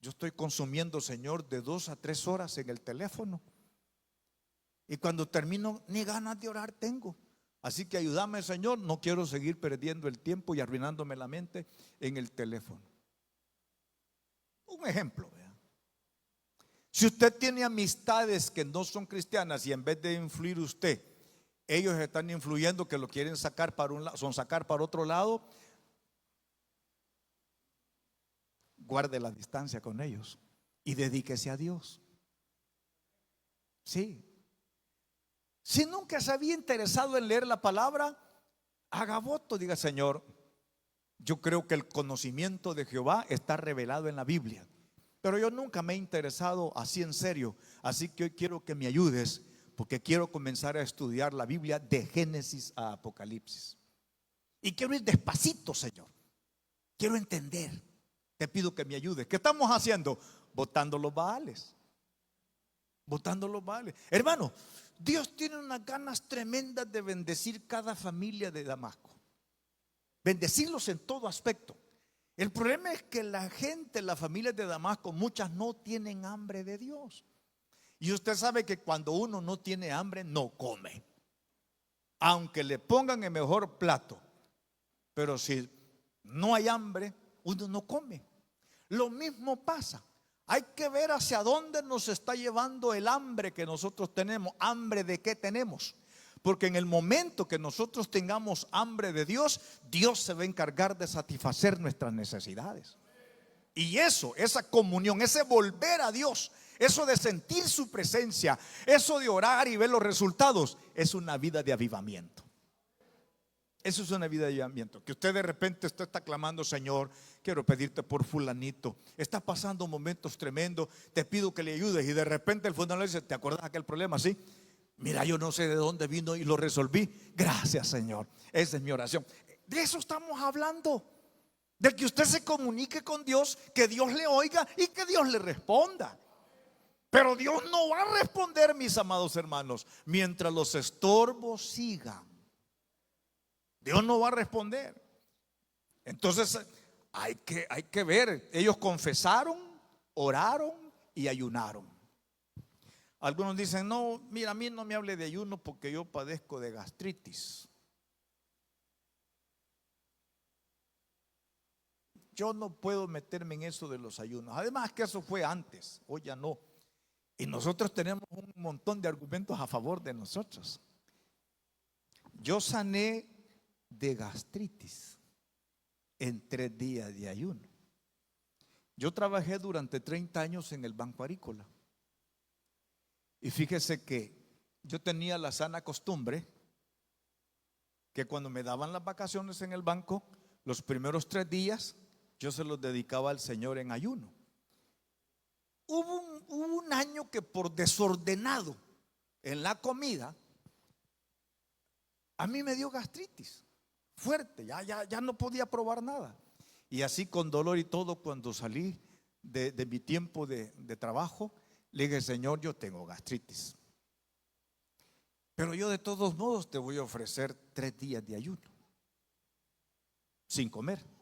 yo estoy consumiendo, Señor, de 2 a 3 horas en el teléfono. Y cuando termino, ni ganas de orar tengo. Así que ayúdame, Señor, no quiero seguir perdiendo el tiempo y arruinándome la mente en el teléfono. Un ejemplo, vea. Si usted tiene amistades que no son cristianas y en vez de influir usted, ellos están influyendo que lo quieren sacar para un lado, son sacar para otro lado, guarde la distancia con ellos y dedíquese a Dios. Sí. Si nunca se había interesado en leer la palabra, haga voto, diga: Señor, yo creo que el conocimiento de Jehová está revelado en la Biblia, pero yo nunca me he interesado así en serio. Así que hoy quiero que me ayudes, porque quiero comenzar a estudiar la Biblia de Génesis a Apocalipsis. Y quiero ir despacito, Señor. Quiero entender. Te pido que me ayudes. ¿Qué estamos haciendo? Botando los baales. Botando los baales. Hermano, Dios tiene unas ganas tremendas de bendecir cada familia de Damasco. Bendecirlos en todo aspecto. El problema es que la gente, las familias de Damasco, muchas no tienen hambre de Dios. Y usted sabe que cuando uno no tiene hambre, no come. Aunque le pongan el mejor plato, pero si no hay hambre, uno no come. Lo mismo pasa. Hay que ver hacia dónde nos está llevando el hambre que nosotros tenemos. ¿Hambre de qué tenemos? Porque en el momento que nosotros tengamos hambre de Dios, Dios se va a encargar de satisfacer nuestras necesidades. Y eso, esa comunión, ese volver a Dios, eso de sentir su presencia, eso de orar y ver los resultados, es una vida de avivamiento. Eso es una vida de avivamiento. Que usted de repente está clamando: Señor, quiero pedirte por fulanito, está pasando momentos tremendos, te pido que le ayudes. Y de repente el fundador dice: ¿te acuerdas de aquel problema? Sí. Mira, yo no sé de dónde vino y lo resolví. Gracias, Señor. Esa es mi oración. De eso estamos hablando. De que usted se comunique con Dios, que Dios le oiga y que Dios le responda. Pero Dios no va a responder, mis amados hermanos, mientras los estorbos sigan. Dios no va a responder. Entonces hay que ver. Ellos confesaron, oraron y ayunaron. Algunos dicen: no, mira, a mí no me hable de ayuno porque yo padezco de gastritis. Yo no puedo meterme en eso de los ayunos. Además que eso fue antes, hoy ya no. Y nosotros tenemos un montón de argumentos a favor de nosotros. Yo sané de gastritis en 3 días de ayuno. Yo trabajé durante 30 años en el Banco Agrícola. Y fíjese que yo tenía la sana costumbre que cuando me daban las vacaciones en el banco, los primeros 3 días yo se los dedicaba al Señor en ayuno. Hubo un año que por desordenado en la comida, a mí me dio gastritis fuerte, ya no podía probar nada. Y así con dolor y todo, cuando salí de mi tiempo de trabajo, le dije: Señor, yo tengo gastritis, pero yo de todos modos te voy a ofrecer 3 días de ayuno, sin comer.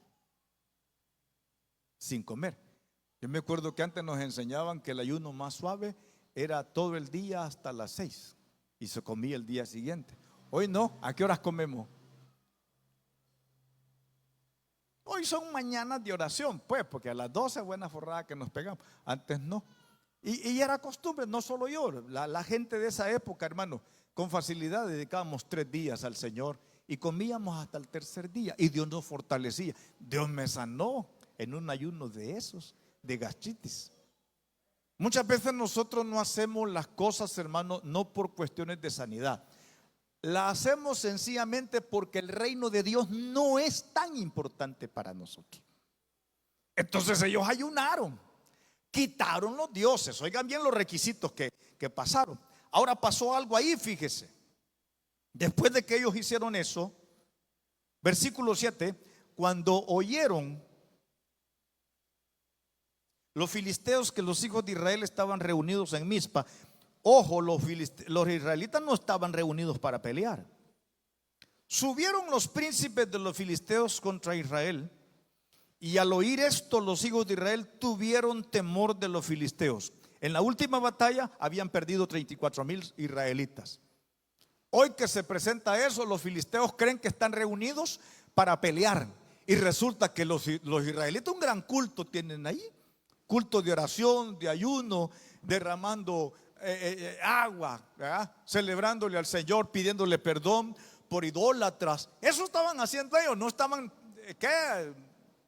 Sin comer. Yo me acuerdo que antes nos enseñaban que el ayuno más suave era todo el día hasta las 6 y se comía el día siguiente. Hoy no. ¿A qué horas comemos? Hoy son mañanas de oración, pues, porque a las 12 buena forrada que nos pegamos. Antes no. Y era costumbre, no solo yo, la gente de esa época, hermano, con facilidad dedicábamos 3 días al Señor y comíamos hasta el 3er día. Y Dios nos fortalecía. Dios me sanó en un ayuno de esos, de gastritis. Muchas veces nosotros no hacemos las cosas, hermano, no por cuestiones de sanidad. La hacemos sencillamente porque el reino de Dios no es tan importante para nosotros. Entonces ellos ayunaron, quitaron los dioses. Oigan bien los requisitos que pasaron. Ahora pasó algo ahí, fíjese. Después de que ellos hicieron eso, versículo 7, cuando oyeron los filisteos que los hijos de Israel estaban reunidos en Mizpa. Ojo, los israelitas no estaban reunidos para pelear. Subieron los príncipes de los filisteos contra Israel, y al oír esto los hijos de Israel tuvieron temor de los filisteos. En la última batalla habían perdido 34,000 israelitas. Hoy que se presenta eso, los filisteos creen que están reunidos para pelear, y resulta que los israelitas un gran culto tienen ahí. Culto de oración, de ayuno, derramando agua, ¿verdad? Celebrándole al Señor, pidiéndole perdón por idólatras. Eso estaban haciendo ellos, no estaban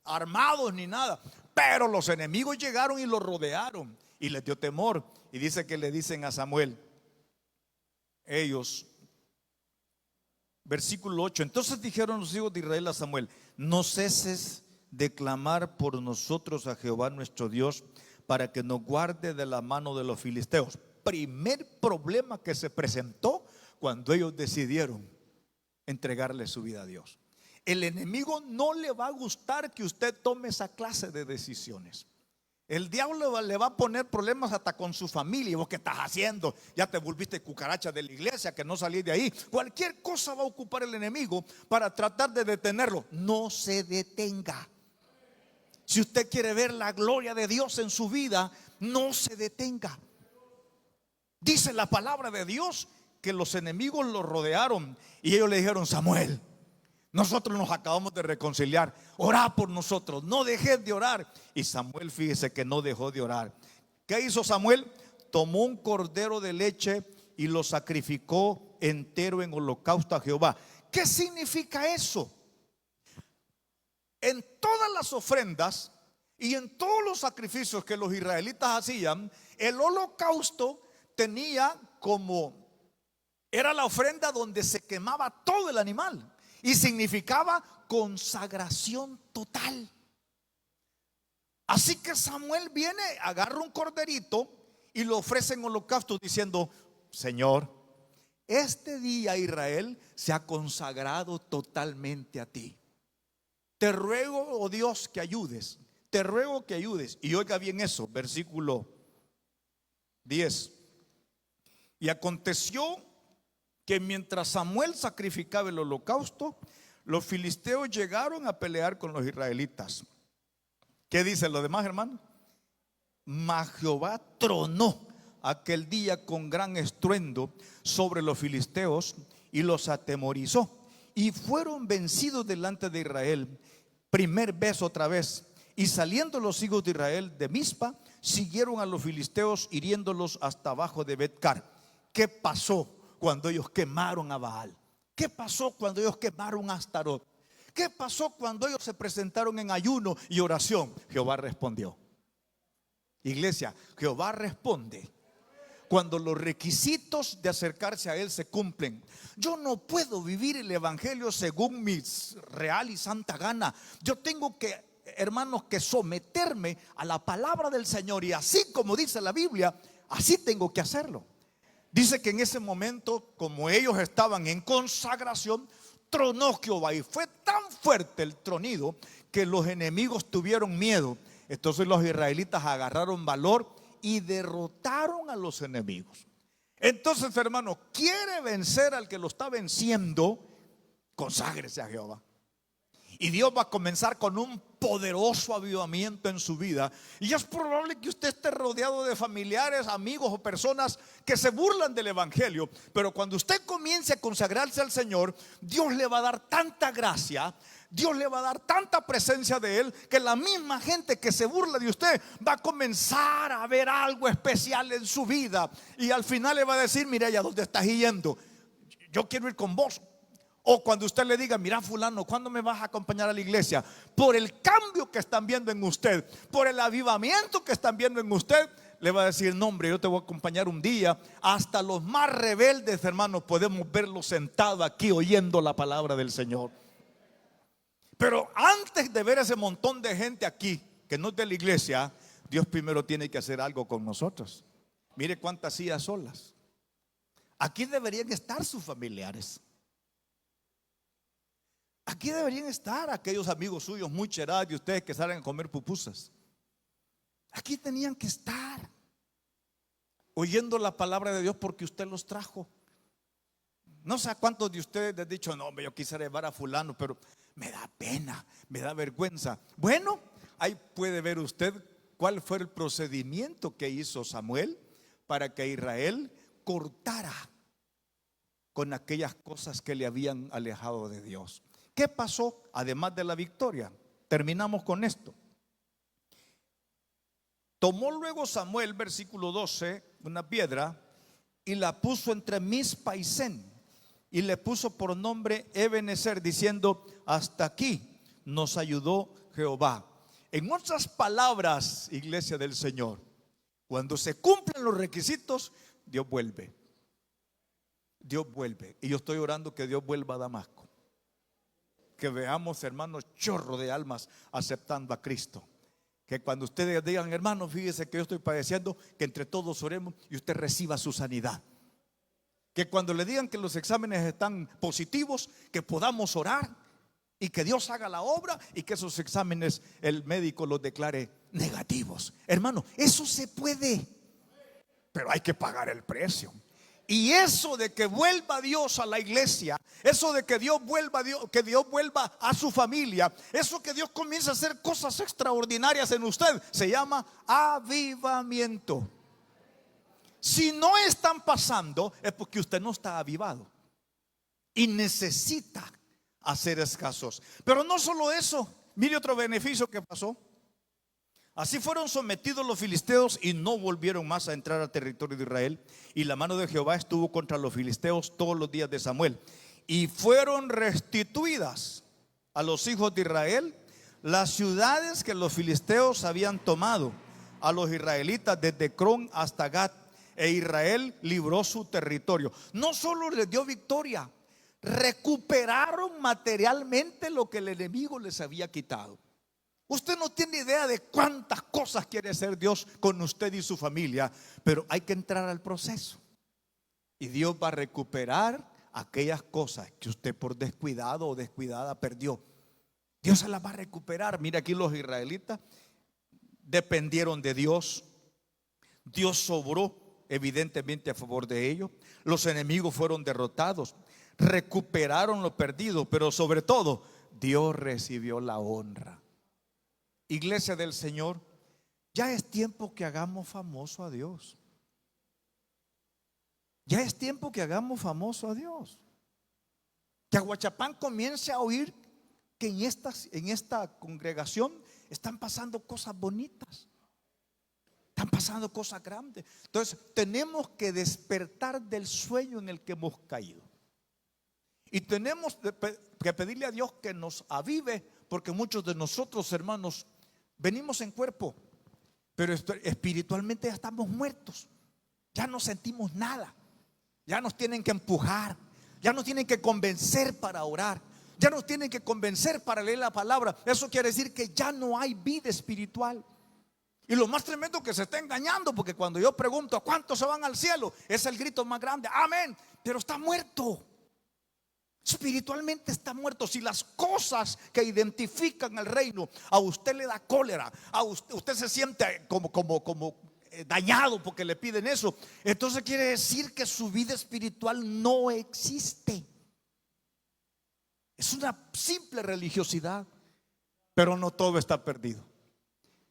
armados ni nada. Pero los enemigos llegaron y los rodearon y les dio temor. Y dice que le dicen a Samuel, ellos, versículo 8, entonces dijeron los hijos de Israel a Samuel, no ceses de clamar por nosotros a Jehová nuestro Dios para que nos guarde de la mano de los filisteos. Primer problema que se presentó cuando ellos decidieron entregarle su vida a Dios. El enemigo no le va a gustar que usted tome esa clase de decisiones. El diablo le va a poner problemas hasta con su familia. ¿Vos qué estás haciendo? Ya te volviste cucaracha de la iglesia, que no salís de ahí. Cualquier cosa va a ocupar el enemigo para tratar de detenerlo. No se detenga. Si usted quiere ver la gloria de Dios en su vida, no se detenga. Dice la palabra de Dios que los enemigos lo rodearon y ellos le dijeron, Samuel, nosotros nos acabamos de reconciliar, orá por nosotros, no dejes de orar. Y Samuel, fíjese que no dejó de orar. ¿Qué hizo Samuel? Tomó un cordero de leche y lo sacrificó entero en holocausto a Jehová. ¿Qué significa eso? En todas las ofrendas y en todos los sacrificios que los israelitas hacían, el holocausto tenía era la ofrenda donde se quemaba todo el animal y significaba consagración total. Así que Samuel viene, agarra un corderito y lo ofrece en holocausto diciendo, Señor, este día Israel se ha consagrado totalmente a ti. Te ruego, oh Dios, que ayudes. Te ruego que ayudes. Y oiga bien eso, versículo 10. Y aconteció que mientras Samuel sacrificaba el holocausto, los filisteos llegaron a pelear con los israelitas. ¿Qué dice lo demás, hermano? Mas Jehová tronó aquel día con gran estruendo sobre los filisteos y los atemorizó. Y fueron vencidos delante de Israel, primer vez otra vez. Y saliendo los hijos de Israel de Mizpa, siguieron a los filisteos, hiriéndolos hasta abajo de Bet-car. ¿Qué pasó cuando ellos quemaron a Baal? ¿Qué pasó cuando ellos quemaron a Astarot? ¿Qué pasó cuando ellos se presentaron en ayuno y oración? Jehová respondió. Iglesia, Jehová responde cuando los requisitos de acercarse a Él se cumplen. Yo no puedo vivir el evangelio según mi real y santa gana. Yo tengo que, hermanos, que someterme a la palabra del Señor, y así como dice la Biblia, así tengo que hacerlo. Dice que en ese momento, como ellos estaban en consagración, tronó Jehová, y fue tan fuerte el tronido que los enemigos tuvieron miedo. Entonces los israelitas agarraron valor y derrotaron a los enemigos. Entonces, hermano, quiere vencer al que lo está venciendo, conságrese a Jehová. Y Dios va a comenzar con un poderoso avivamiento en su vida. Y es probable que usted esté rodeado de familiares, amigos o personas que se burlan del evangelio. Pero cuando usted comience a consagrarse al Señor, Dios le va a dar tanta gracia, Dios le va a dar tanta presencia de Él, que la misma gente que se burla de usted va a comenzar a ver algo especial en su vida. Y al final le va a decir, mira, ¿a dónde estás yendo? Yo quiero ir con vos. O cuando usted le diga, mira fulano, ¿cuándo me vas a acompañar a la iglesia? Por el cambio que están viendo en usted, por el avivamiento que están viendo en usted, le va a decir: no, hombre, yo te voy a acompañar un día. Hasta los más rebeldes, hermanos, podemos verlos sentados aquí oyendo la palabra del Señor. Pero antes de ver ese montón de gente aquí que no es de la iglesia, Dios primero tiene que hacer algo con nosotros. Mire cuántas sillas solas. Aquí deberían estar sus familiares. Aquí deberían estar aquellos amigos suyos muy cherados de ustedes que salen a comer pupusas. Aquí tenían que estar oyendo la palabra de Dios porque usted los trajo. No sé a cuántos de ustedes les han dicho: no, yo quisiera llevar a fulano, pero me da pena, me da vergüenza. Bueno, ahí puede ver usted cuál fue el procedimiento que hizo Samuel para que Israel cortara con aquellas cosas que le habían alejado de Dios. ¿Qué pasó además de la victoria? Terminamos con esto. Tomó luego Samuel, versículo 12, una piedra y la puso entre Mizpa y Sen, y le puso por nombre Ebenezer, diciendo: hasta aquí nos ayudó Jehová. En otras palabras, iglesia del Señor, cuando se cumplen los requisitos, Dios vuelve. Dios vuelve. Y yo estoy orando que Dios vuelva a Damasco. Que veamos, hermanos, chorro de almas aceptando a Cristo. Que cuando ustedes digan: hermanos, fíjese que yo estoy padeciendo, que entre todos oremos y usted reciba su sanidad. Que cuando le digan que los exámenes están positivos, que podamos orar y que Dios haga la obra, y que esos exámenes el médico los declare negativos. Hermano, eso se puede, pero hay que pagar el precio. Y eso de que vuelva Dios a la iglesia, eso de que Dios vuelva a su familia, eso que Dios comience a hacer cosas extraordinarias en usted, se llama avivamiento. Si no están pasando, es porque usted no está avivado y necesita hacer escasos. Pero no solo eso, mire otro beneficio que pasó. Así fueron sometidos los filisteos y no volvieron más a entrar al territorio de Israel. Y la mano de Jehová estuvo contra los filisteos todos los días de Samuel. Y fueron restituidas a los hijos de Israel las ciudades que los filisteos habían tomado a los israelitas desde Cron hasta Gat. E Israel libró su territorio. No solo les dio victoria, recuperaron materialmente lo que el enemigo les había quitado. Usted no tiene idea de cuántas cosas quiere hacer Dios con usted y su familia, pero hay que entrar al proceso. Y Dios va a recuperar aquellas cosas que usted por descuidado o descuidada perdió. Dios se las va a recuperar. Mira, aquí los israelitas dependieron de Dios. Dios sobró evidentemente a favor de ellos. Los enemigos fueron derrotados, recuperaron lo perdido, pero sobre todo Dios recibió la honra. Iglesia del Señor, ya es tiempo que hagamos famoso a Dios. Ya es tiempo que hagamos famoso a Dios. Que Aguachapán comience a oír que en esta congregación están pasando cosas bonitas, están pasando cosas grandes. Entonces tenemos que despertar del sueño en el que hemos caído. Y tenemos que pedirle a Dios que nos avive, porque muchos de nosotros, hermanos, venimos en cuerpo, pero espiritualmente ya estamos muertos. Ya no sentimos nada. Ya nos tienen que empujar, ya nos tienen que convencer para orar, ya nos tienen que convencer para leer la palabra. Eso quiere decir que ya no hay vida espiritual. Y lo más tremendo es que se está engañando, porque cuando yo pregunto: ¿cuántos se van al cielo?, es el grito más grande: amén. Pero está muerto. Espiritualmente está muerto. Si las cosas que identifican el reino a usted le da cólera, a usted se siente como dañado porque le piden eso, entonces quiere decir que su vida espiritual no existe. Es una simple religiosidad, pero no todo está perdido.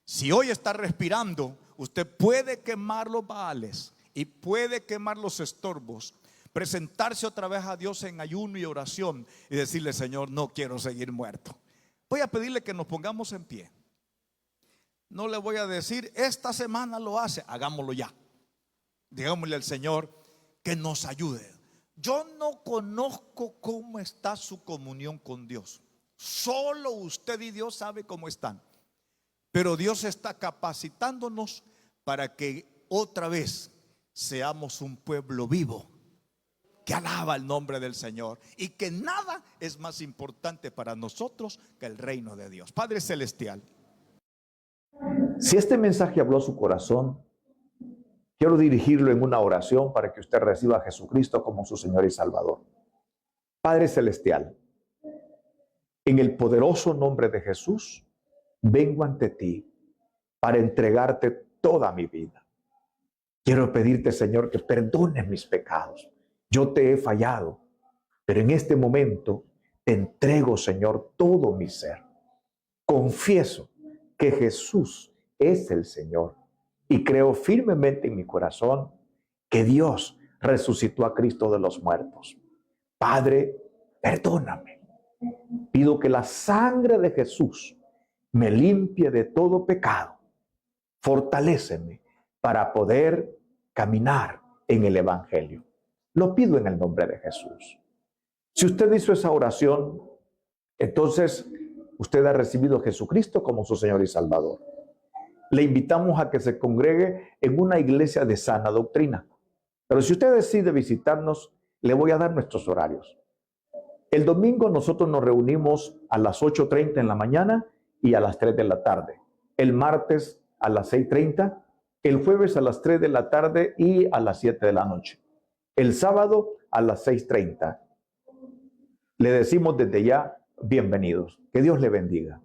Si hoy está respirando, usted puede quemar los baales y puede quemar los estorbos, presentarse otra vez a Dios en ayuno y oración y decirle: Señor, no quiero seguir muerto. Voy a pedirle que nos pongamos en pie. No le voy a decir: esta semana lo hace, hagámoslo ya. Digámosle al Señor que nos ayude. Yo no conozco cómo está su comunión con Dios. Solo usted y Dios sabe cómo están. Pero Dios está capacitándonos para que otra vez seamos un pueblo vivo que alaba el nombre del Señor y que nada es más importante para nosotros que el reino de Dios. Padre Celestial, si este mensaje habló a su corazón, quiero dirigirlo en una oración para que usted reciba a Jesucristo como su Señor y Salvador. Padre Celestial, en el poderoso nombre de Jesús, vengo ante ti para entregarte toda mi vida. Quiero pedirte, Señor, que perdones mis pecados. Yo te he fallado, pero en este momento te entrego, Señor, todo mi ser. Confieso que Jesús es el Señor y creo firmemente en mi corazón que Dios resucitó a Cristo de los muertos. Padre, perdóname. Pido que la sangre de Jesús me limpie de todo pecado. Fortaléceme para poder caminar en el Evangelio. Lo pido en el nombre de Jesús. Si usted hizo esa oración, entonces usted ha recibido a Jesucristo como su Señor y Salvador. Le invitamos a que se congregue en una iglesia de sana doctrina. Pero si usted decide visitarnos, le voy a dar nuestros horarios. El domingo nosotros nos reunimos a las 8:30 en la mañana y a las 3 de la tarde. El martes a las 6:30, el jueves a las 3 de la tarde y a las 7 de la noche. El sábado a las 6:30. Le decimos desde ya, bienvenidos. Que Dios le bendiga.